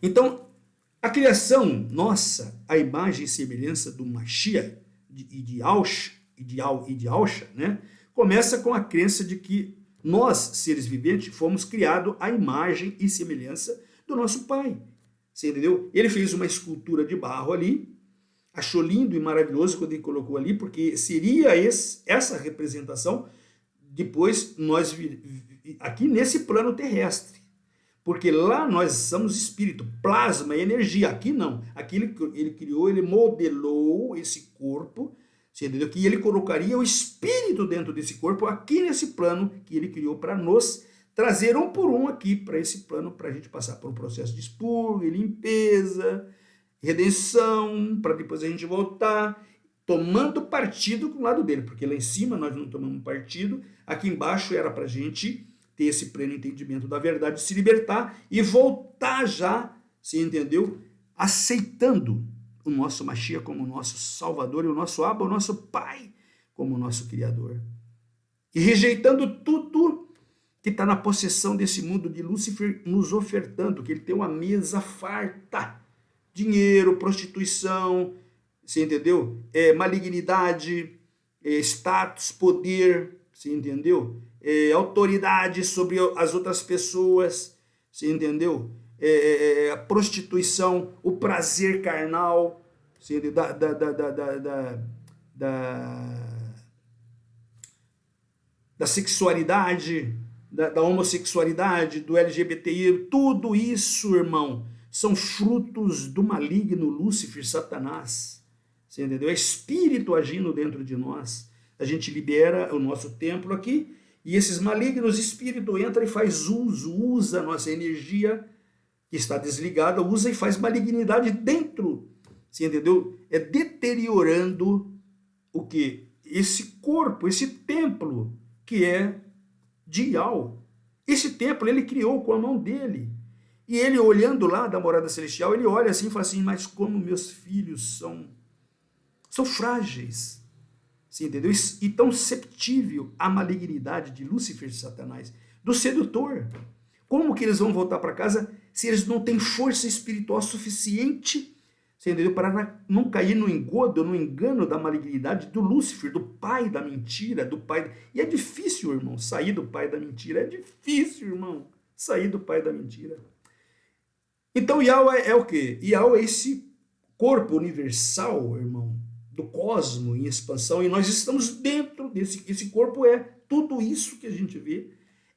Então, a criação nossa, a imagem e semelhança do Mashiach e de Ausha, né? Começa com a crença de que nós, seres viventes, fomos criados à imagem e semelhança do nosso Pai. Você entendeu? Ele fez uma escultura de barro ali, achou lindo e maravilhoso quando ele colocou ali, porque seria essa representação depois nós aqui nesse plano terrestre. Porque lá nós somos espírito, plasma, energia. Aqui não. Aqui ele criou, ele modelou esse corpo, você entendeu? Que ele colocaria o espírito dentro desse corpo, aqui nesse plano que ele criou para nos trazer um por um aqui para esse plano, para a gente passar por um processo de expurgo, limpeza, redenção, para depois a gente voltar tomando partido com o lado dele, porque lá em cima nós não tomamos partido, aqui embaixo era para a gente ter esse pleno entendimento da verdade, se libertar e voltar já, você entendeu? Aceitando o nosso Mashiach como nosso Salvador e o nosso Abba, o nosso Pai, como nosso Criador. E rejeitando tudo que está na possessão desse mundo de Lúcifer nos ofertando, que ele tem uma mesa farta, dinheiro, prostituição, você entendeu? Malignidade, status, poder, você entendeu? Autoridade sobre as outras pessoas, você entendeu? A prostituição, o prazer carnal, você entendeu? Da sexualidade, da homossexualidade, do LGBTI, tudo isso, irmão, são frutos do maligno Lúcifer, Satanás, você entendeu? É espírito agindo dentro de nós, a gente libera o nosso templo aqui, e esses malignos espíritos entram e usa a nossa energia, que está desligada, usa e faz malignidade dentro, você entendeu? É deteriorando o que? Esse corpo, esse templo, que é de Yahweh. Esse templo ele criou com a mão dele. E ele olhando lá da morada celestial, ele olha assim e fala assim, mas como meus filhos são frágeis, você entendeu? E tão susceptível à malignidade de Lúcifer e Satanás, do sedutor. Como que eles vão voltar para casa se eles não têm força espiritual suficiente, você entendeu? Para não cair no engodo, no engano da malignidade do Lúcifer, do pai da mentira, do pai... E é difícil, irmão, sair do pai da mentira. É difícil, irmão, sair do pai da mentira. Então, Yahweh é o quê? Yahweh é esse corpo universal, irmão, do cosmo em expansão, e nós estamos dentro desse... Esse corpo é tudo isso que a gente vê.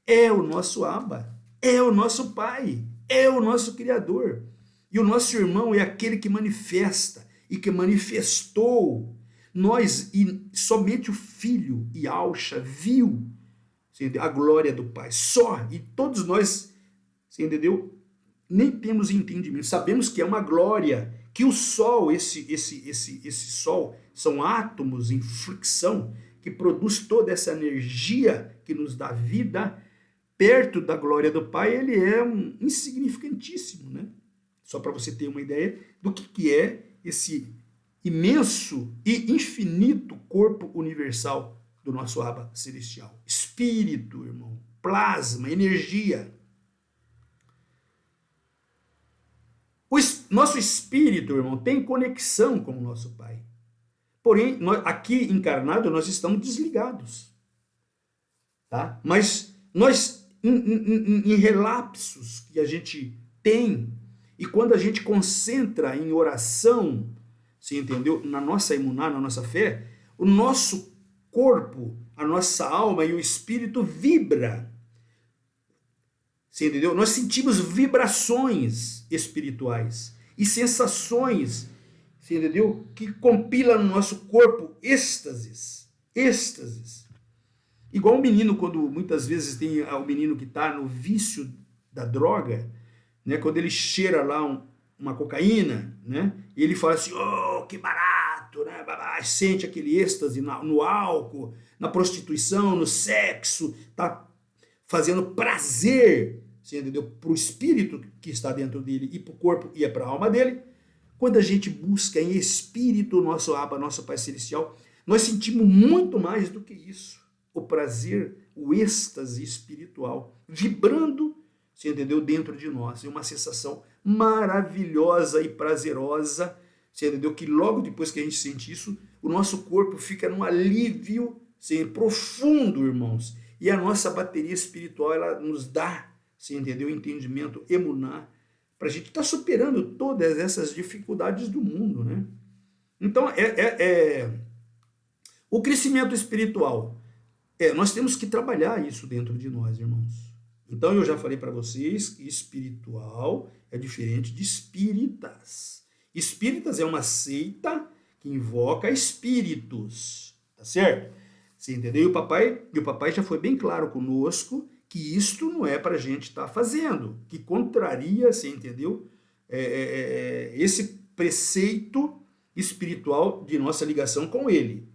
É o nosso Abba, é o nosso Pai, é o nosso Criador. E o nosso irmão é aquele que manifesta e que manifestou. Nós, e somente o Filho, Yahushua, viu a glória do Pai. Só, e todos nós, você entendeu? Nem temos entendimento. Sabemos que é uma glória, que o Sol, esse Sol, são átomos em fricção, que produz toda essa energia que nos dá vida, perto da glória do Pai, ele é insignificantíssimo, né? Só para você ter uma ideia do que é esse imenso e infinito corpo universal do nosso Abba celestial. Espírito, irmão, plasma, energia. Nosso espírito, irmão, tem conexão com o nosso Pai. Porém, aqui encarnado, nós estamos desligados. Tá? Mas nós, em relapsos que a gente tem, e quando a gente concentra em oração, você entendeu? Na nossa imuná, na nossa fé, o nosso corpo, a nossa alma e o espírito vibra. Você entendeu? Nós sentimos vibrações espirituais e sensações, você entendeu? Que compila no nosso corpo êxtases. Igual um menino, quando muitas vezes tem o menino que está no vício da droga, né? Quando ele cheira lá uma cocaína, né? E ele fala assim, oh, que barato, né? Sente aquele êxtase no álcool, na prostituição, no sexo, tá fazendo prazer, você entendeu? Para o espírito que está dentro dele e para o corpo e para a alma dele. Quando a gente busca em espírito o nosso Abba, nosso Pai Celestial, nós sentimos muito mais do que isso. O prazer, o êxtase espiritual, vibrando, você entendeu? Dentro de nós. É uma sensação maravilhosa e prazerosa, você entendeu? Que logo depois que a gente sente isso, o nosso corpo fica num alívio profundo, irmãos. E a nossa bateria espiritual, ela nos dá, você entendeu? Entendimento, emuná, para a gente estar superando todas essas dificuldades do mundo, né? Então, o crescimento espiritual, nós temos que trabalhar isso dentro de nós, irmãos. Então, eu já falei para vocês que espiritual é diferente de espíritas. Espíritas é uma seita que invoca espíritos, tá certo? Você entendeu? E o papai já foi bem claro conosco que isto não é para a gente estar fazendo, que contraria, você entendeu? Esse preceito espiritual de nossa ligação com ele.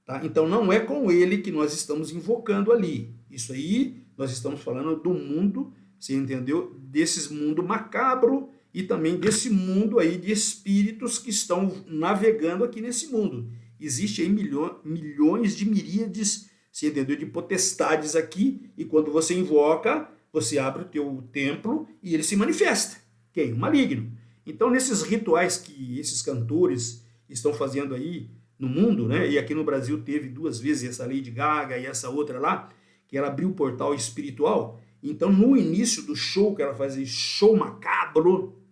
Tá? Então não é com ele que nós estamos invocando ali. Isso aí, nós estamos falando do mundo, você entendeu? Desses mundo macabro e também desse mundo aí de espíritos que estão navegando aqui nesse mundo. Existe aí milhões de miríades, você entendeu? De potestades aqui, e quando você invoca, você abre o teu templo e ele se manifesta. Quem? O maligno. Então, nesses rituais que esses cantores estão fazendo aí no mundo, né? E aqui no Brasil teve 2 vezes essa Lady Gaga e essa outra lá, que ela abriu o portal espiritual. Então, no início do show que ela fazia, show macabro,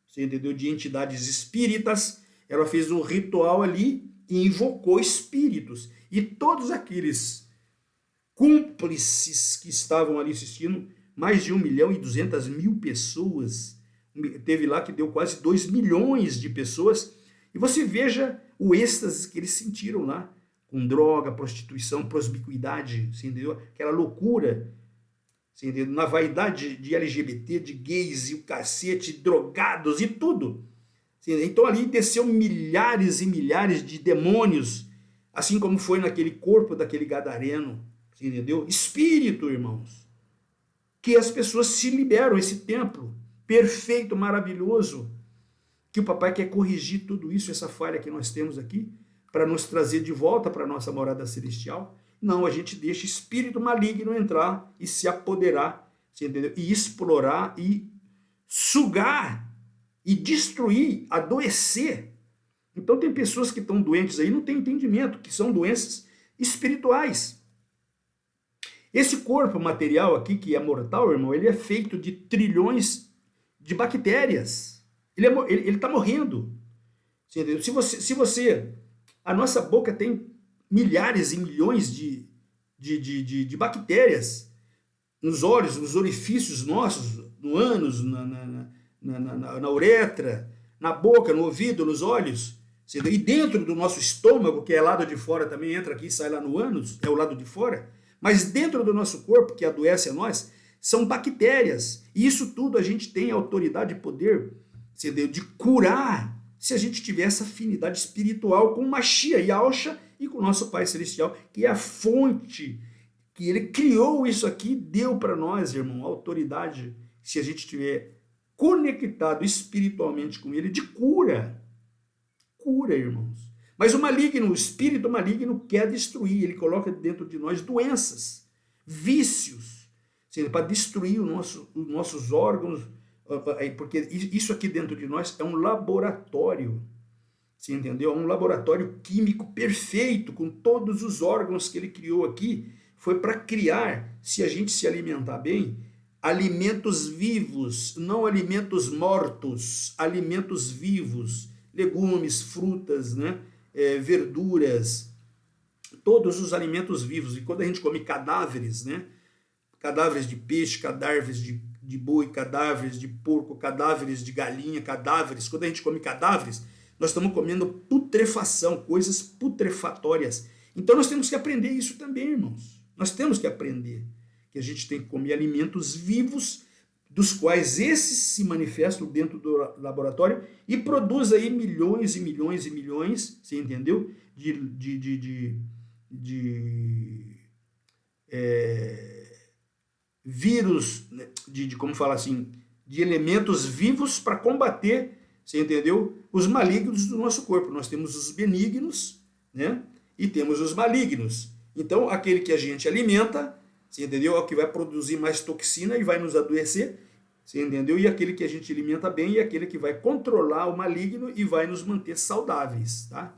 você entendeu? De entidades espíritas, ela fez um ritual ali e invocou espíritos. E todos aqueles cúmplices que estavam ali assistindo, mais de 1.200.000 pessoas, teve lá que deu quase 2 milhões de pessoas, e você veja o êxtase que eles sentiram lá, com droga, prostituição, promiscuidade, você entendeu? Aquela loucura, você entendeu? Na vaidade de LGBT, de gays e o cacete, drogados e tudo. Então ali desceu milhares e milhares de demônios, assim como foi naquele corpo daquele gadareno, entendeu? Espírito, irmãos, que as pessoas se liberam, esse templo perfeito, maravilhoso, que o papai quer corrigir tudo isso, essa falha que nós temos aqui, para nos trazer de volta para a nossa morada celestial. Não, a gente deixa espírito maligno entrar e se apoderar, entendeu? E explorar e sugar e destruir, adoecer. Então tem pessoas que estão doentes aí, não têm entendimento, que são doenças espirituais. Esse corpo material aqui, que é mortal, irmão, ele é feito de trilhões de bactérias. Ele está morrendo. Entendeu? Se você... A nossa boca tem milhares e milhões de bactérias nos olhos, nos orifícios nossos, no ânus, na uretra, na boca, no ouvido, nos olhos. E dentro do nosso estômago, que é lado de fora, também entra aqui e sai lá no ânus, é o lado de fora. Mas dentro do nosso corpo, que adoece a nós, são bactérias. E isso tudo a gente tem autoridade e poder, entendeu? De curar, se a gente tiver essa afinidade espiritual com Mashiach, Yahusha, e com o nosso Pai Celestial, que é a fonte que ele criou isso aqui, deu para nós, irmão, autoridade, se a gente estiver conectado espiritualmente com ele, de cura. Cura, irmãos. Mas o maligno, o espírito maligno quer destruir, ele coloca dentro de nós doenças, vícios, para destruir os nossos órgãos, porque isso aqui dentro de nós é um laboratório, você entendeu? É um laboratório químico perfeito, com todos os órgãos que ele criou aqui, foi para criar, se a gente se alimentar bem, alimentos vivos, não alimentos mortos, alimentos vivos, legumes, frutas, né? Verduras, todos os alimentos vivos. E quando a gente come cadáveres, né? Cadáveres de peixe, cadáveres de boi, cadáveres de porco, cadáveres de galinha, cadáveres. Quando a gente come cadáveres, nós estamos comendo putrefação, coisas putrefatórias. Então nós temos que aprender isso também, irmãos. Nós temos que aprender que a gente tem que comer alimentos vivos, dos quais esses se manifestam dentro do laboratório e produz aí milhões e milhões e milhões, você entendeu? Vírus, como fala assim, de elementos vivos para combater, você entendeu? Os malignos do nosso corpo. Nós temos os benignos, né? E temos os malignos. Então, aquele que a gente alimenta, você entendeu? É o que vai produzir mais toxina e vai nos adoecer, você entendeu? E aquele que a gente alimenta bem é aquele que vai controlar o maligno e vai nos manter saudáveis, tá?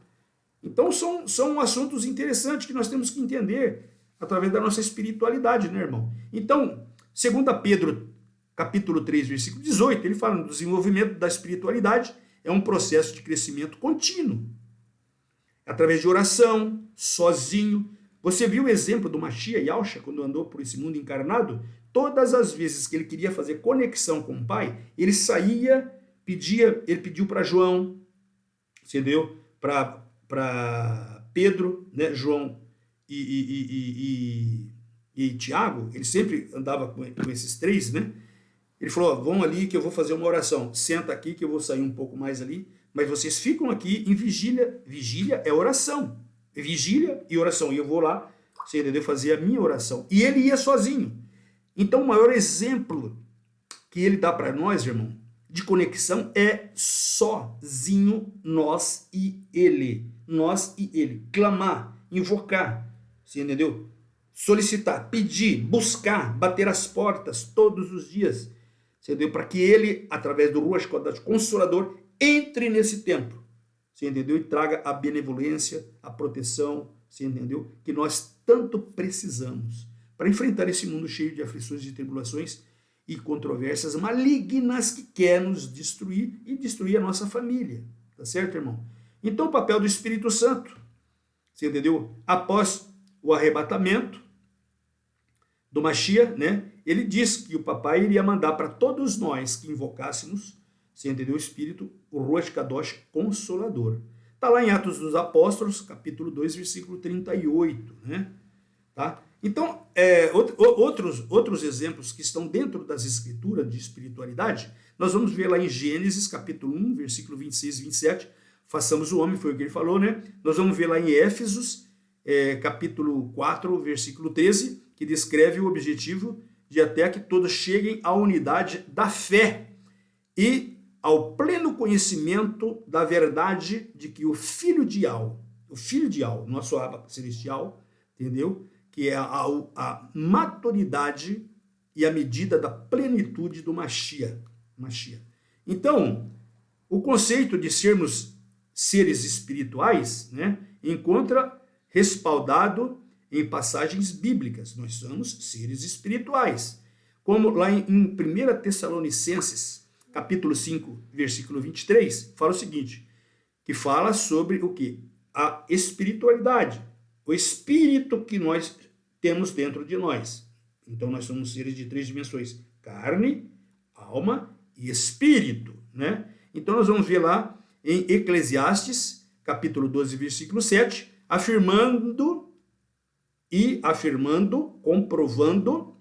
Então são assuntos interessantes que nós temos que entender através da nossa espiritualidade, né, irmão? Então, 2 Pedro, capítulo 3, versículo 18, ele fala do desenvolvimento da espiritualidade, é um processo de crescimento contínuo. Através de oração, sozinho. Você viu o exemplo do Mashiach Yahshua quando andou por esse mundo encarnado? Todas as vezes que ele queria fazer conexão com o Pai, ele saía, ele pediu para João, entendeu? Para Pedro, né? João e Tiago, ele sempre andava com esses três, né? Ele falou, vão ali que eu vou fazer uma oração, senta aqui que eu vou sair um pouco mais ali, mas vocês ficam aqui em vigília. Vigília é oração, vigília e oração, e eu vou lá, você entendeu? Fazer a minha oração. E ele ia sozinho. Então, o maior exemplo que ele dá para nós, irmão, de conexão é sozinho, nós e ele. Nós e ele. Clamar, invocar, você entendeu? Solicitar, pedir, buscar, bater as portas todos os dias, você entendeu? Para que ele, através do Ruach Kodesh Consolador, entre nesse templo, você entendeu? E traga a benevolência, a proteção, você entendeu? Que nós tanto precisamos para enfrentar esse mundo cheio de aflições e tribulações e controvérsias malignas que quer nos destruir e destruir a nossa família. Tá certo, irmão? Então, o papel do Espírito Santo, você entendeu? Após o arrebatamento do Mashiach, né? Ele diz que o papai iria mandar para todos nós que invocássemos, você entendeu? O Espírito, o Ruach Kadosh Consolador. Está lá em Atos dos Apóstolos, capítulo 2, versículo 38, né? Tá? Então, outros exemplos que estão dentro das escrituras de espiritualidade, nós vamos ver lá em Gênesis, capítulo 1, versículo 26 e 27, façamos o homem, foi o que ele falou, né? Nós vamos ver lá em Éfesos, capítulo 4, versículo 13, que descreve o objetivo de até que todos cheguem à unidade da fé e ao pleno conhecimento da verdade de que o Filho de Yah, nosso Abba celestial, entendeu? Que é a maturidade e a medida da plenitude do Mashiach. Então, o conceito de sermos seres espirituais, né, encontra respaldado em passagens bíblicas. Nós somos seres espirituais. Como lá em 1 Tessalonicenses, capítulo 5, versículo 23, fala o seguinte, que fala sobre o quê? A espiritualidade, o espírito que nós temos dentro de nós. Então, nós somos seres de 3 dimensões, carne, alma e espírito, né? Então, nós vamos ver lá em Eclesiastes, capítulo 12, versículo 7, comprovando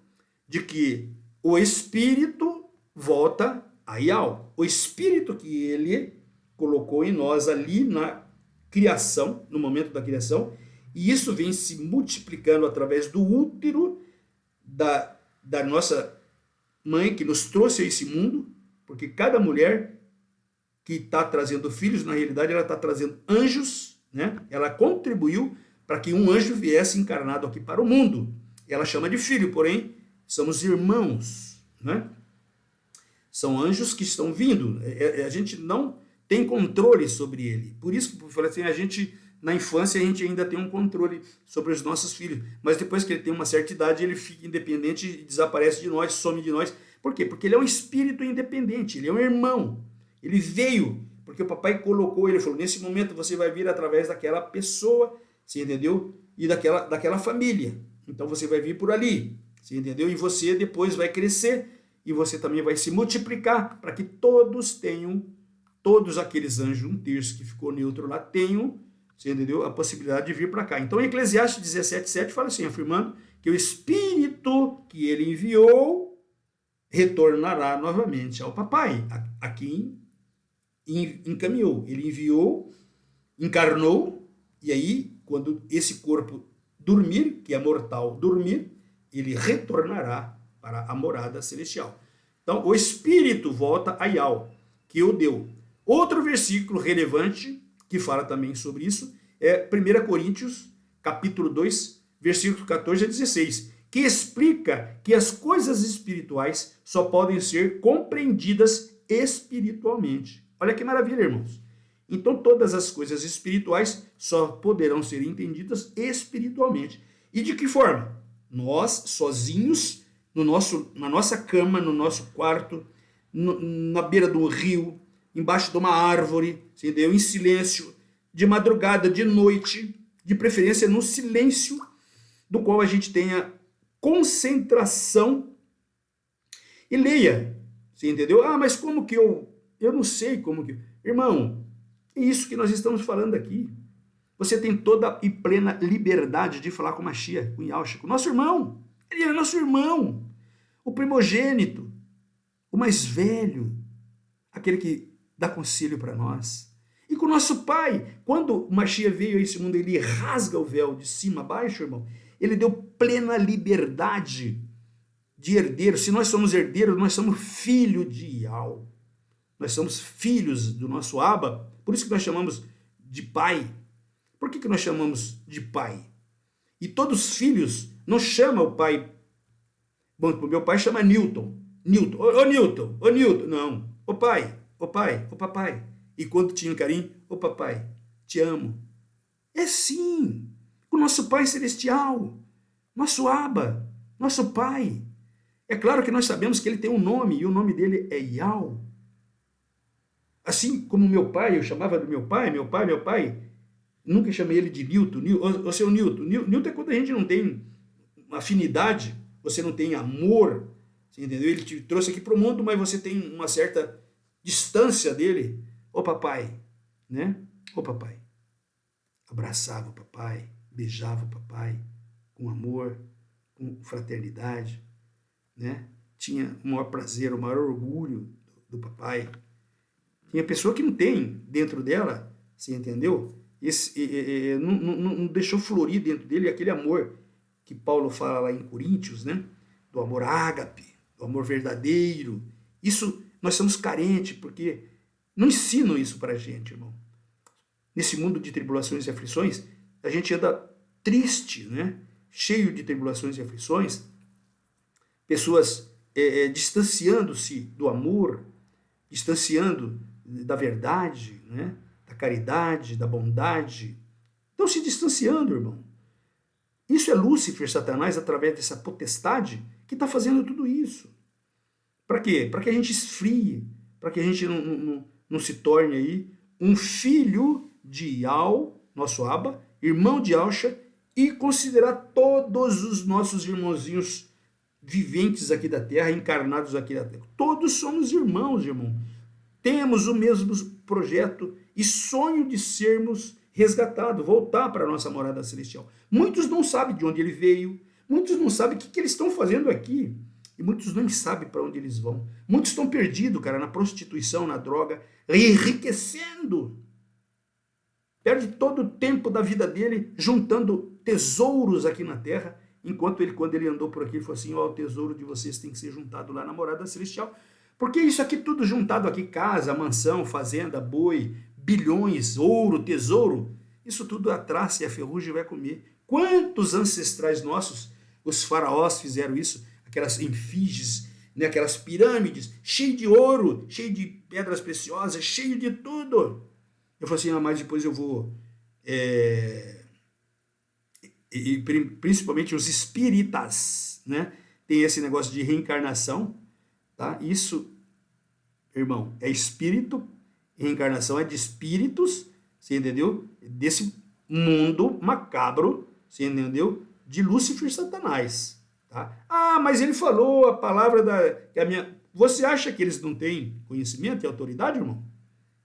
de que o espírito volta a Yah. O espírito que ele colocou em nós ali na criação, no momento da criação, E isso vem se multiplicando através do útero da nossa mãe, que nos trouxe a esse mundo, porque cada mulher que está trazendo filhos, na realidade, ela está trazendo anjos, né? Ela contribuiu para que um anjo viesse encarnado aqui para o mundo. Ela chama de filho, porém, somos irmãos, né? São anjos que estão vindo. A gente não tem controle sobre ele. Por isso que eu falei assim, a gente, na infância, a gente ainda tem um controle sobre os nossos filhos. Mas depois que ele tem uma certa idade, ele fica independente e desaparece de nós, some de nós. Por quê? Porque ele é um espírito independente, ele é um irmão. Ele veio, porque o papai colocou, ele falou, nesse momento você vai vir através daquela pessoa, você entendeu? E daquela família. Então você vai vir por ali, você entendeu? E você depois vai crescer e você também vai se multiplicar para que todos aqueles anjos, um terço que ficou neutro lá, tenham, você entendeu? A possibilidade de vir para cá. Então, em Eclesiastes 17:7 fala assim, afirmando que o Espírito que ele enviou retornará novamente ao papai, a quem encaminhou. Ele enviou, encarnou, e aí, quando esse corpo dormir, que é mortal dormir, ele retornará para a morada celestial. Então, o Espírito volta a Yahweh, que o deu. Outro versículo relevante, que fala também sobre isso, é 1 Coríntios, capítulo 2, versículo 14 a 16, que explica que as coisas espirituais só podem ser compreendidas espiritualmente. Olha que maravilha, irmãos. Então, todas as coisas espirituais só poderão ser entendidas espiritualmente. E de que forma? Nós, sozinhos, na nossa cama, no nosso quarto, na beira do rio, embaixo de uma árvore, entendeu? Em silêncio, de madrugada, de noite, de preferência no silêncio, do qual a gente tenha concentração e leia. Você entendeu? Ah, mas como que eu não sei como que... Irmão, é isso que nós estamos falando aqui. Você tem toda e plena liberdade de falar com Mashiach, com Yahushua, com nosso irmão. Ele é nosso irmão, o primogênito, o mais velho, aquele que dá conselho para nós. E com o nosso pai, quando o Mashiach veio a esse mundo, ele rasga o véu de cima a baixo, irmão. Ele deu plena liberdade de herdeiro. Se nós somos herdeiros, nós somos filhos de Yahweh. Nós somos filhos do nosso Abba, por isso que nós chamamos de pai. Por que nós chamamos de pai? E todos os filhos não chamam o pai. Bom, o meu pai chama Newton. Newton, ô Newton, ô Newton. Não, ô pai, ô pai, ô papai. E quando tinha carinho, ô papai, te amo. É sim, o nosso pai celestial, nosso Abba, nosso pai. É claro que nós sabemos que ele tem um nome, e o nome dele é Yahweh. Assim como meu pai, eu chamava do meu pai, nunca chamei ele de Newton, ô seu Newton. Newton é quando a gente não tem afinidade, você não tem amor, você entendeu? Ele te trouxe aqui para o mundo, mas você tem uma certa distância dele. Ô papai, né? Ô papai. Abraçava o papai, beijava o papai, com amor, com fraternidade, né? Tinha o maior prazer, o maior orgulho do papai. Tinha pessoa que não tem dentro dela, você entendeu? Não deixou florir dentro dele aquele amor que Paulo fala lá em Coríntios, né? Do amor ágape, do amor verdadeiro. Isso nós somos carentes, porque não ensinam isso para a gente, irmão. Nesse mundo de tribulações e aflições, a gente anda triste, né? Cheio de tribulações e aflições, pessoas distanciando-se do amor, distanciando da verdade, né? Da caridade, da bondade. Estão se distanciando, irmão. Isso é Lúcifer, Satanás, através dessa potestade, que está fazendo tudo isso. Para quê? Para que a gente esfrie, para que a gente não se torne aí um filho de Yahweh, nosso Abba, irmão de Yahushua, e considerar todos os nossos irmãozinhos viventes aqui da terra, encarnados aqui da terra. Todos somos irmãos, irmão. Temos o mesmo projeto e sonho de sermos resgatados, voltar para a nossa morada celestial. Muitos não sabem de onde ele veio, muitos não sabem o que eles estão fazendo aqui, e muitos nem sabem para onde eles vão. Muitos estão perdidos, cara, na prostituição, na droga, enriquecendo. perde todo o tempo da vida dele juntando tesouros aqui na terra, enquanto ele, quando ele andou por aqui, ele falou assim, ó, o tesouro de vocês tem que ser juntado lá na morada celestial. Porque isso aqui tudo juntado aqui, casa, mansão, fazenda, boi, bilhões, ouro, tesouro, isso tudo a traça e a ferrugem vai comer. Quantos ancestrais nossos, os faraós fizeram isso, aquelas efígies, né, aquelas pirâmides, cheio de ouro, cheio de pedras preciosas, cheio de tudo. Eu falei assim, mas depois eu vou... E principalmente os espíritas, né? Tem esse negócio de reencarnação, tá? Isso, irmão, é espírito, reencarnação é de espíritos, você entendeu? Desse mundo macabro, você entendeu? De Lúcifer e Satanás, tá? Ah, mas ele falou a palavra que a minha... Você acha que eles não têm conhecimento e autoridade, irmão?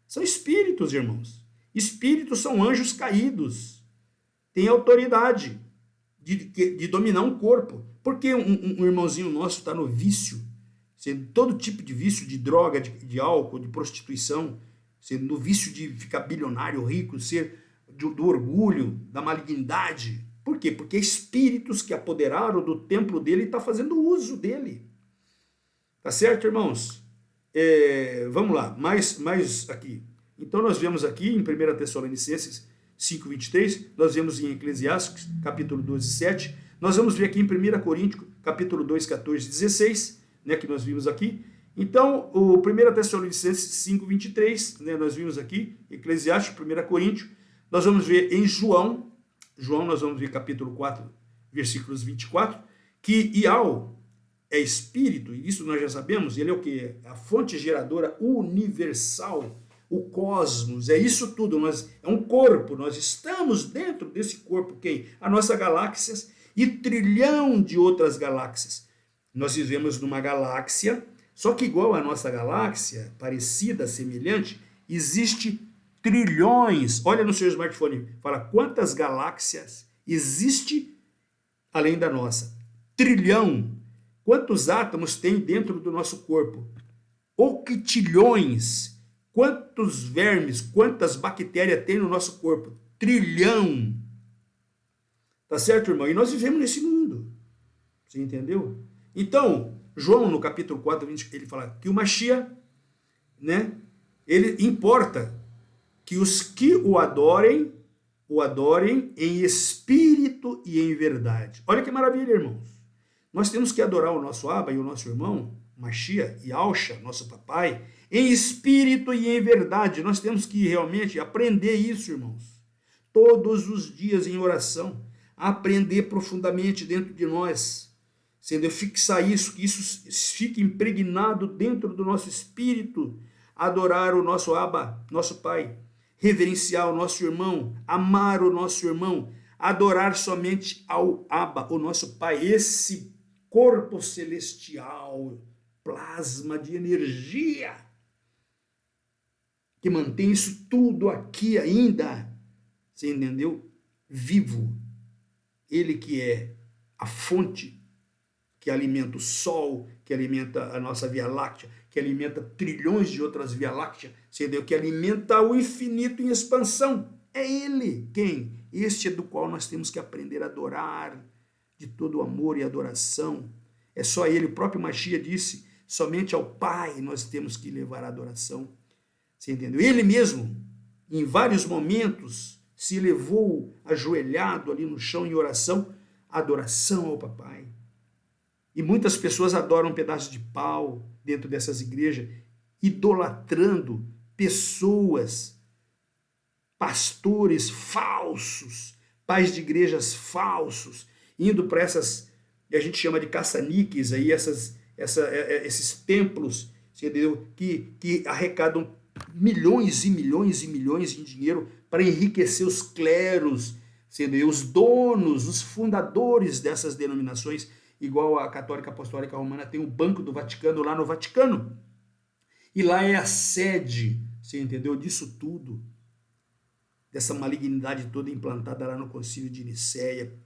São espíritos, irmãos. Espíritos são anjos caídos. Tem autoridade de dominar um corpo. Porque um irmãozinho nosso está no vício, todo tipo de vício, de droga, de álcool, de prostituição, no vício de ficar bilionário, rico, ser do orgulho, da malignidade. Por quê? Porque espíritos que apoderaram do templo dele estão fazendo uso dele. Tá certo, irmãos? Vamos lá, mais aqui. Então nós vemos aqui em 1 Tessalonicenses 5:23, nós vemos em Eclesiastes, capítulo 12, 7, nós vamos ver aqui em 1 Coríntios, capítulo 2, 14, 16, né, que nós vimos aqui. Então, o 1 Tessalonicenses 5:23, né, nós vimos aqui, Eclesiastes, 1 Coríntios, nós vamos ver em João, nós vamos ver capítulo 4, versículos 24, que Ial é espírito, e isso nós já sabemos, ele é o que? A fonte geradora universal, o cosmos, é isso tudo, é um corpo, nós estamos dentro desse corpo, quem? A nossa galáxia e trilhão de outras galáxias. Nós vivemos numa galáxia, só que igual a nossa galáxia, parecida, semelhante, existe trilhões. Olha no seu smartphone, fala quantas galáxias existe além da nossa. Trilhão. Quantos átomos tem dentro do nosso corpo? Octilhões. Quantos vermes, quantas bactérias tem no nosso corpo? Trilhão. Tá certo, irmão? E nós vivemos nesse mundo. Você entendeu? Então, João, no capítulo 4, ele fala que o Mashiach, né, ele importa que os que o adorem em espírito e em verdade. Olha que maravilha, irmãos. Nós temos que adorar o nosso Abba e o nosso irmão, Mashiach e Alcha, nosso papai, em espírito e em verdade. Nós temos que realmente aprender isso, irmãos. Todos os dias em oração, aprender profundamente dentro de nós, sendo fixar isso, que isso fique impregnado dentro do nosso espírito, adorar o nosso Abba, nosso pai, reverenciar o nosso irmão, amar o nosso irmão, adorar somente ao Abba, o nosso pai, esse corpo celestial, plasma de energia, que mantém isso tudo aqui ainda, você entendeu? Vivo. Ele que é a fonte que alimenta o Sol, que alimenta a nossa Via Láctea, que alimenta trilhões de outras Via Láctea, você entendeu? Que alimenta o infinito em expansão. É Ele. Quem? Este é do qual nós temos que aprender a adorar, de todo o amor e adoração. É só Ele. O próprio Mashiach disse, somente ao Pai nós temos que levar a adoração. Você entendeu? Ele mesmo, em vários momentos, se levou ajoelhado ali no chão em oração, adoração ao papai. E muitas pessoas adoram um pedaço de pau dentro dessas igrejas, idolatrando pessoas, pastores falsos, pais de igrejas falsos, indo para essas, a gente chama de caça-níqueis, aí, esses templos, entendeu? Que arrecadam milhões e milhões e milhões de dinheiro para enriquecer os cleros, entendeu? Os donos, os fundadores dessas denominações, igual a Católica Apostólica Romana tem o Banco do Vaticano lá no Vaticano. E lá é a sede, você entendeu? Disso tudo, dessa malignidade toda implantada lá no Concílio de Nicéia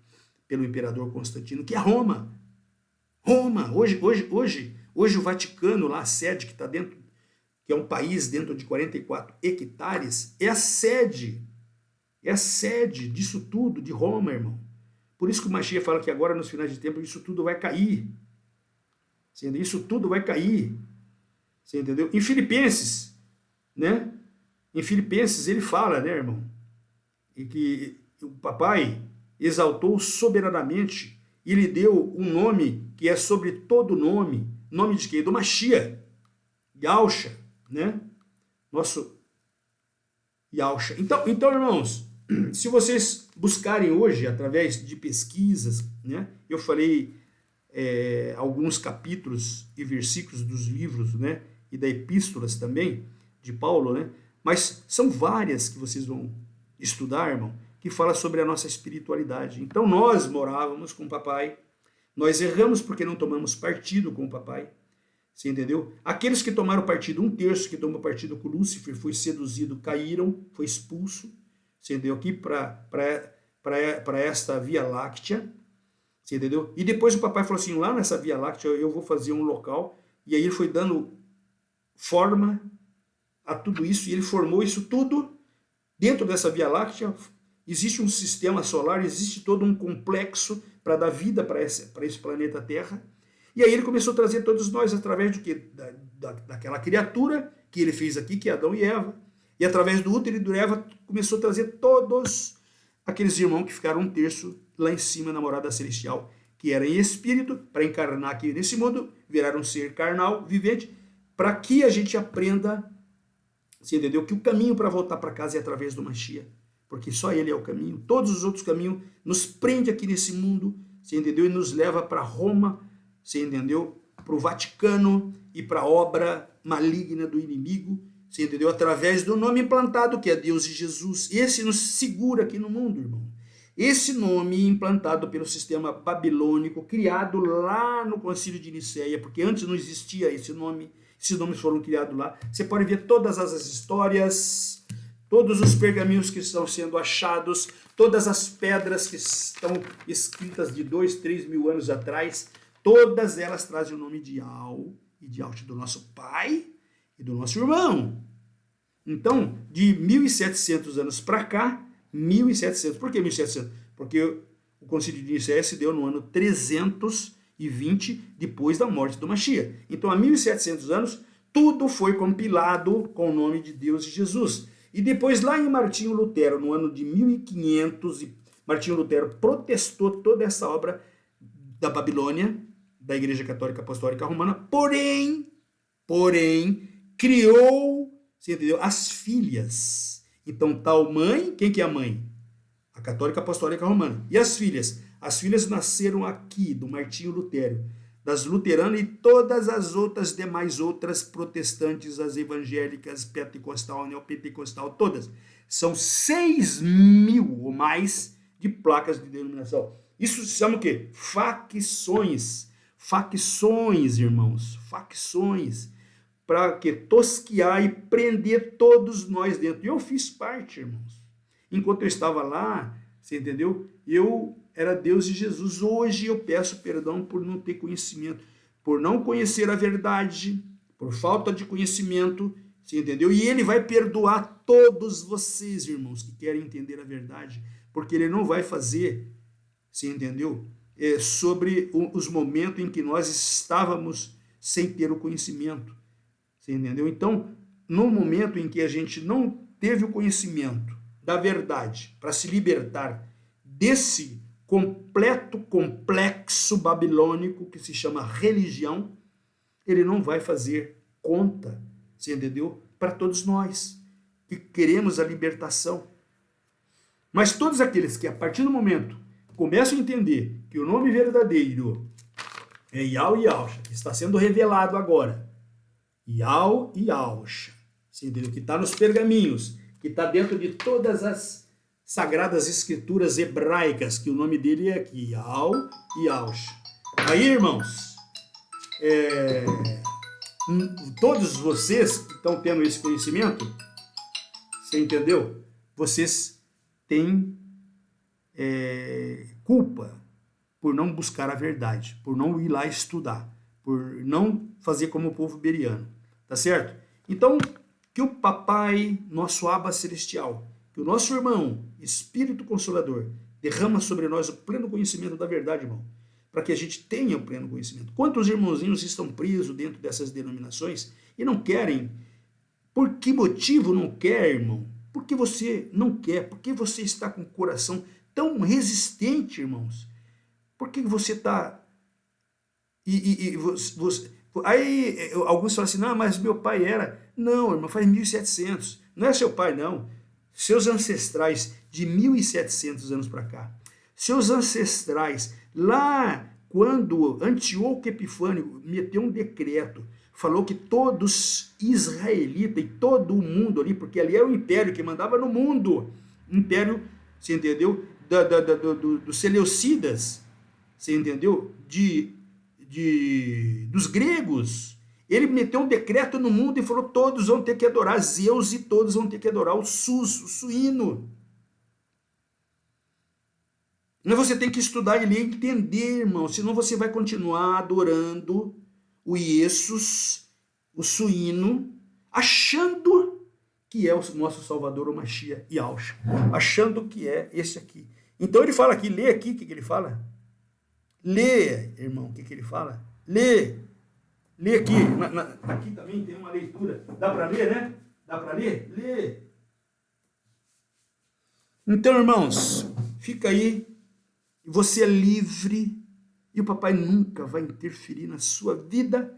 pelo imperador Constantino, que é Roma. Roma, hoje o Vaticano, lá a sede que está dentro, que é um país dentro de 44 hectares, é a sede É a sede disso tudo, de Roma, irmão. Por isso que o Mashiach fala que agora, nos finais de tempo, isso tudo vai cair. Isso tudo vai cair. Você entendeu? Em Filipenses, né? Em Filipenses ele fala, né, irmão? E que o papai exaltou soberanamente e lhe deu um nome que é sobre todo nome. Nome de quê? Do Mashiach. Yahusha, né? Nosso Yahusha. Então, irmãos, se vocês buscarem hoje, através de pesquisas, né? Eu falei alguns capítulos e versículos dos livros, né? E da epístolas também, de Paulo, né? Mas são várias que vocês vão estudar, irmão, que fala sobre a nossa espiritualidade. Então, nós morávamos com o papai, nós erramos porque não tomamos partido com o papai, você entendeu? Aqueles que tomaram partido, 1/3 que tomou partido com Lúcifer, foi seduzido, caíram, foi expulso, você entendeu? Aqui para esta Via Láctea, você entendeu? E depois o papai falou assim, lá nessa Via Láctea eu vou fazer um local, e aí ele foi dando forma a tudo isso, e ele formou isso tudo dentro dessa Via Láctea. Existe um sistema solar, existe todo um complexo para dar vida para esse planeta Terra. E aí ele começou a trazer todos nós através do quê? Daquela criatura que ele fez aqui, que é Adão e Eva. E através do útero e do Eva começou a trazer todos aqueles irmãos que ficaram 1/3 lá em cima na morada celestial, que era em espírito, para encarnar aqui nesse mundo, virar um ser carnal, vivente, para que a gente aprenda, você entendeu? Que o caminho para voltar para casa é através do Mashiach, porque só ele é o caminho. Todos os outros caminhos nos prende aqui nesse mundo, você entendeu? E nos leva para Roma, você entendeu? Para o Vaticano e para a obra maligna do inimigo, você entendeu? Através do nome implantado, que é Deus e Jesus. Esse nos segura aqui no mundo, irmão. Esse nome implantado pelo sistema babilônico, criado lá no Concílio de Nicéia, porque antes não existia esse nome, esses nomes foram criados lá. Você pode ver todas as histórias, todos os pergaminhos que estão sendo achados, todas as pedras que estão escritas de 2, 3 mil anos atrás, todas elas trazem o nome de Yahweh e de Yahweh do nosso pai e do nosso irmão. Então, de 1.700 anos para cá, 1.700. Por que 1.700? Porque o Concílio de Nicéia se deu no ano 320 depois da morte do Mashiach. Então, há 1.700 anos, tudo foi compilado com o nome de Deus e Jesus. E depois, lá em Martinho Lutero, no ano de 1500, Martinho Lutero protestou toda essa obra da Babilônia, da Igreja Católica Apostólica Romana, porém, criou, você entendeu? As filhas. Então, tal mãe, quem que é a mãe? A Católica Apostólica Romana. E as filhas? As filhas nasceram aqui, do Martinho Lutero, das luteranas e todas as outras demais outras protestantes, as evangélicas, pentecostal, neopentecostal, todas. São 6.000 ou mais de placas de denominação. Isso se chama o quê? Facções. Facções, irmãos. Facções. Para que tosquiar e prender todos nós dentro. E eu fiz parte, irmãos. Enquanto eu estava lá, você entendeu? Eu era Deus e Jesus. Hoje eu peço perdão por não ter conhecimento, por não conhecer a verdade, por falta de conhecimento, você entendeu? E ele vai perdoar todos vocês, irmãos, que querem entender a verdade, porque ele não vai fazer, você entendeu? Sobre os momentos em que nós estávamos sem ter o conhecimento. Você entendeu? Então, no momento em que a gente não teve o conhecimento da verdade para se libertar desse completo complexo babilônico que se chama religião, ele não vai fazer conta, você entendeu? Para todos nós que queremos a libertação. Mas todos aqueles que a partir do momento começam a entender que o nome verdadeiro é Yahweh e Yahusha, que está sendo revelado agora, Yahweh e Yahusha, que está nos pergaminhos, que está dentro de todas as sagradas escrituras hebraicas, que o nome dele é aqui, Yahweh e Yahusha. Aí, irmãos, todos vocês que estão tendo esse conhecimento, você entendeu? Vocês têm culpa por não buscar a verdade, por não ir lá estudar, por não fazer como o povo beriano, tá certo? Então, que o papai, nosso Abba Celestial, que o nosso irmão, Espírito Consolador, derrama sobre nós o pleno conhecimento da verdade, irmão, para que a gente tenha o pleno conhecimento. Quantos irmãozinhos estão presos dentro dessas denominações e não querem? Por que motivo não quer, irmão? Porque você não quer, porque você está com o coração tão resistente, irmãos. Por que você está... Aí alguns falam assim, não, mas meu pai era... Não, irmão, faz 1700. Não é seu pai, não. Seus ancestrais de 1700 anos para cá. Seus ancestrais, lá quando Antíoco Epifânio meteu um decreto, falou que todos israelitas e todo o mundo ali, porque ali era o império que mandava no mundo, império, você entendeu? Dos Seleucidas, você entendeu? Dos gregos. Ele meteu um decreto no mundo e falou, todos vão ter que adorar Zeus e todos vão ter que adorar o suíno. Mas você tem que estudar ele e entender, irmão, senão você vai continuar adorando o Iesus, o suíno, achando que é o nosso Salvador, o Mashiach e Yahshua, achando que é esse aqui. Então ele fala aqui, lê aqui o que ele fala. Lê, irmão, o que ele fala. Lê aqui, aqui também tem uma leitura. Dá para ler, né? Dá para ler? Lê. Então, irmãos, fica aí. Você é livre e o papai nunca vai interferir na sua vida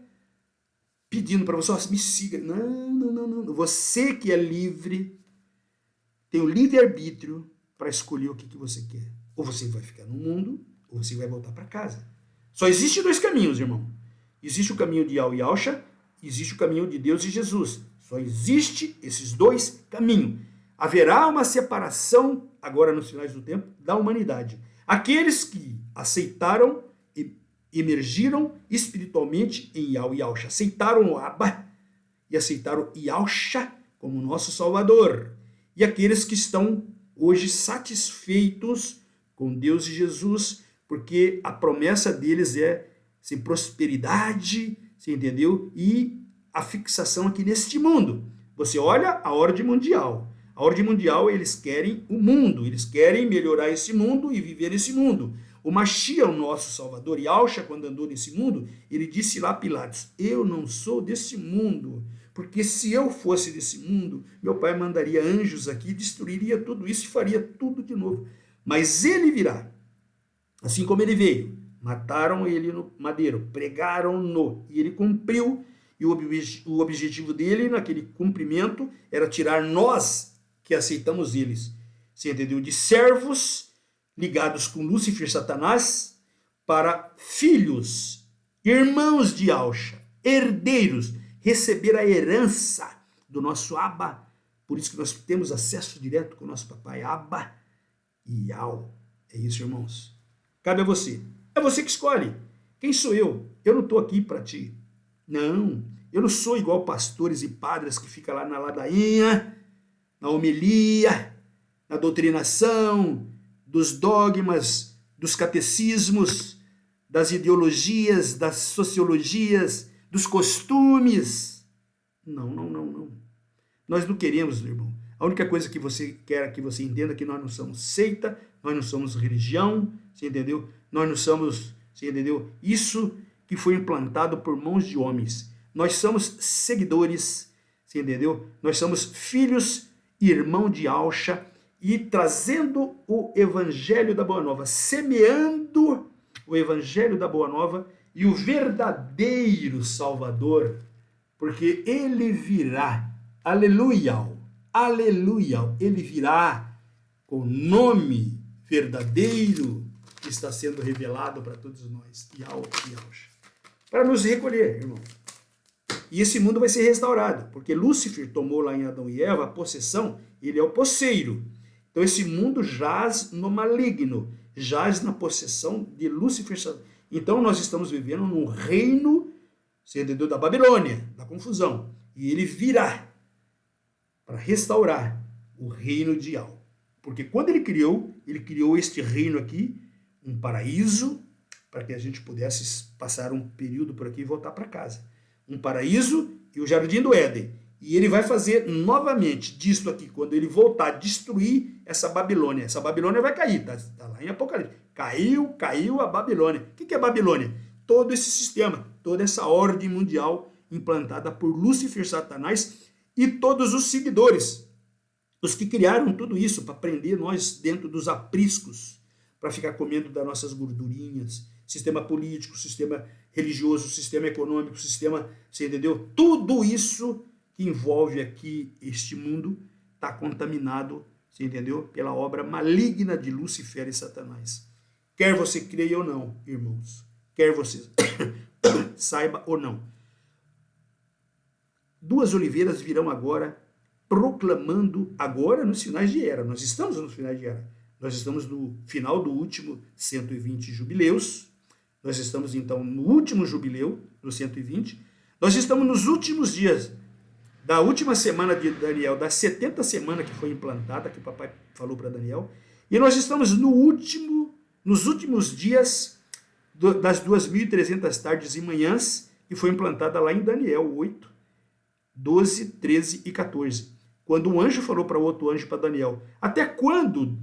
pedindo para você, me siga. Não. Você que é livre tem o livre-arbítrio para escolher o que você quer. Ou você vai ficar no mundo, ou você vai voltar para casa. Só existe dois caminhos, irmão. Existe o caminho de Yahshua, existe o caminho de Deus e Jesus. Só existe esses dois caminhos. Haverá uma separação, agora nos finais do tempo, da humanidade. Aqueles que aceitaram e emergiram espiritualmente em Yahshua, aceitaram o Abba e aceitaram Yahshua como nosso Salvador. E aqueles que estão hoje satisfeitos com Deus e Jesus, porque a promessa deles é sem prosperidade, você entendeu? E a fixação aqui neste mundo. Você olha a ordem mundial. A ordem mundial, eles querem o mundo, eles querem melhorar esse mundo e viver esse mundo. O Mashiach, o nosso Salvador, Yahshua, quando andou nesse mundo, ele disse lá a Pilatos, eu não sou desse mundo, porque se eu fosse desse mundo, meu pai mandaria anjos aqui, destruiria tudo isso e faria tudo de novo. Mas ele virá, assim como ele veio, mataram ele no madeiro, pregaram-no, e ele cumpriu, e o objetivo dele, naquele cumprimento, era tirar nós, que aceitamos eles, você entendeu? De servos ligados com Lúcifer, Satanás, para filhos, irmãos de Yahshua, herdeiros, receber a herança do nosso Abba. Por isso que nós temos acesso direto com o nosso papai, Abba e Yahweh. É isso, irmãos. Cabe a você. É você que escolhe. Quem sou eu? Eu não estou aqui para ti. Não, eu não sou igual pastores e padres que ficam lá na ladainha, na homilia, na doutrinação, dos dogmas, dos catecismos, das ideologias, das sociologias, dos costumes. Não. Nós não queremos, irmão. A única coisa que você quer que você entenda é que nós não somos seita, nós não somos religião, você entendeu? Nós não somos, você entendeu? Isso que foi implantado por mãos de homens. Nós somos seguidores, você entendeu? Nós somos filhos e irmão de Yahshua e trazendo o evangelho da Boa Nova, semeando o evangelho da Boa Nova e o verdadeiro Salvador, porque ele virá, aleluia, aleluia, ele virá com o nome verdadeiro que está sendo revelado para todos nós, Yahshua, para nos recolher, irmão. E esse mundo vai ser restaurado, porque Lúcifer tomou lá em Adão e Eva a possessão, ele é o posseiro. Então esse mundo jaz no maligno, jaz na possessão de Lúcifer. Então nós estamos vivendo num reino, você entendeu, da Babilônia, da confusão. E ele virá para restaurar o reino de Yahweh. Porque quando ele criou este reino aqui, um paraíso, para que a gente pudesse passar um período por aqui e voltar para casa. Um paraíso e o jardim do Éden. E ele vai fazer novamente disso aqui, quando ele voltar a destruir essa Babilônia. Essa Babilônia vai cair, tá lá em Apocalipse. Caiu a Babilônia. O que é Babilônia? Todo esse sistema, toda essa ordem mundial implantada por Lúcifer, Satanás e todos os seguidores. Os que criaram tudo isso para prender nós dentro dos apriscos, para ficar comendo das nossas gordurinhas, sistema político, sistema religioso, sistema econômico, sistema, você entendeu? Tudo isso que envolve aqui este mundo está contaminado, você entendeu? Pela obra maligna de Lúcifer e Satanás. Quer você creia ou não, irmãos, quer você saiba ou não. Duas oliveiras virão agora proclamando, agora nos finais de era, nós estamos nos finais de era, nós estamos no final do último 120 jubileus, nós estamos então no último jubileu, no 120, nós estamos nos últimos dias da última semana de Daniel, da 70 semana que foi implantada, que o papai falou para Daniel, e nós estamos nos últimos dias das 2.300 tardes e manhãs, que foi implantada lá em Daniel 8, 12, 13 e 14. Quando um anjo falou para o outro anjo, para Daniel, até quando?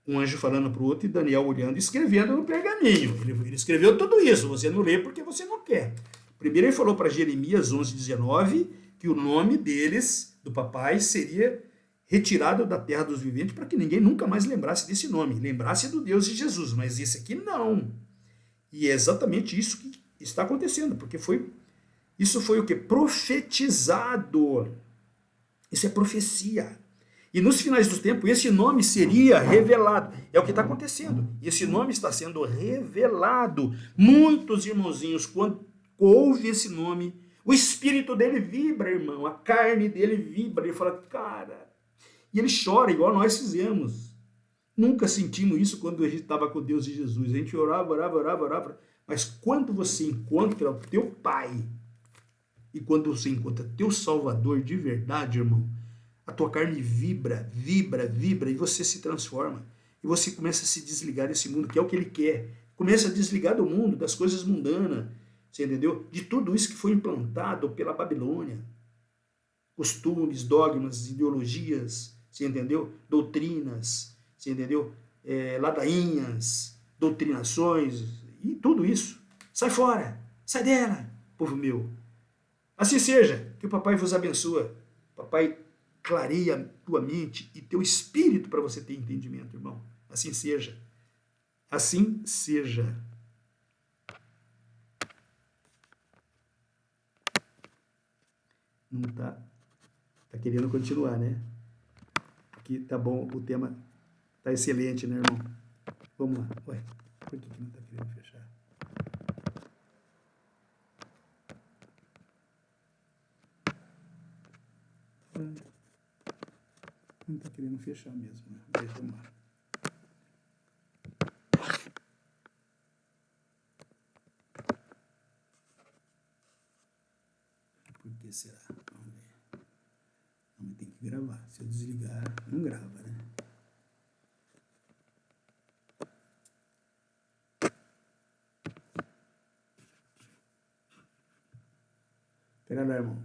Um anjo falando para o outro e Daniel olhando e escrevendo no pergaminho. Ele escreveu tudo isso, você não lê porque você não quer. Primeiro ele falou para Jeremias 11, 19, que o nome deles, do papai, seria retirado da terra dos viventes para que ninguém nunca mais lembrasse desse nome, lembrasse do Deus de Jesus, mas esse aqui não. E é exatamente isso que está acontecendo, porque isso foi o que? Profetizado. Isso é profecia. E nos finais do tempo, esse nome seria revelado. É o que está acontecendo. Esse nome está sendo revelado. Muitos irmãozinhos, quando ouve esse nome, o espírito dele vibra, irmão. A carne dele vibra. Ele fala, cara... E ele chora, igual nós fizemos. Nunca sentimos isso quando a gente estava com Deus e Jesus. A gente orava. Mas quando você encontra o teu Pai, e quando você encontra teu Salvador de verdade, irmão, a tua carne vibra, e você se transforma. E você começa a se desligar desse mundo, que é o que ele quer. Começa a desligar do mundo, das coisas mundanas, você entendeu? De tudo isso que foi implantado pela Babilônia. Costumes, dogmas, ideologias, você entendeu? Doutrinas, você entendeu? Ladainhas, doutrinações, e tudo isso. Sai fora, sai dela, povo meu. Assim seja, que o papai vos abençoe. Papai clareia tua mente e teu espírito para você ter entendimento, irmão. Assim seja. Assim seja. Não tá querendo continuar, né? Aqui tá bom, o tema tá excelente, né, irmão? Vamos lá. Ué, por que não tá querendo fechar? Não tá querendo fechar mesmo, né? Mas vamos lá. Por que será? Vamos ver. Não, tem que gravar. Se eu desligar, não grava, né? Pera lá, irmão.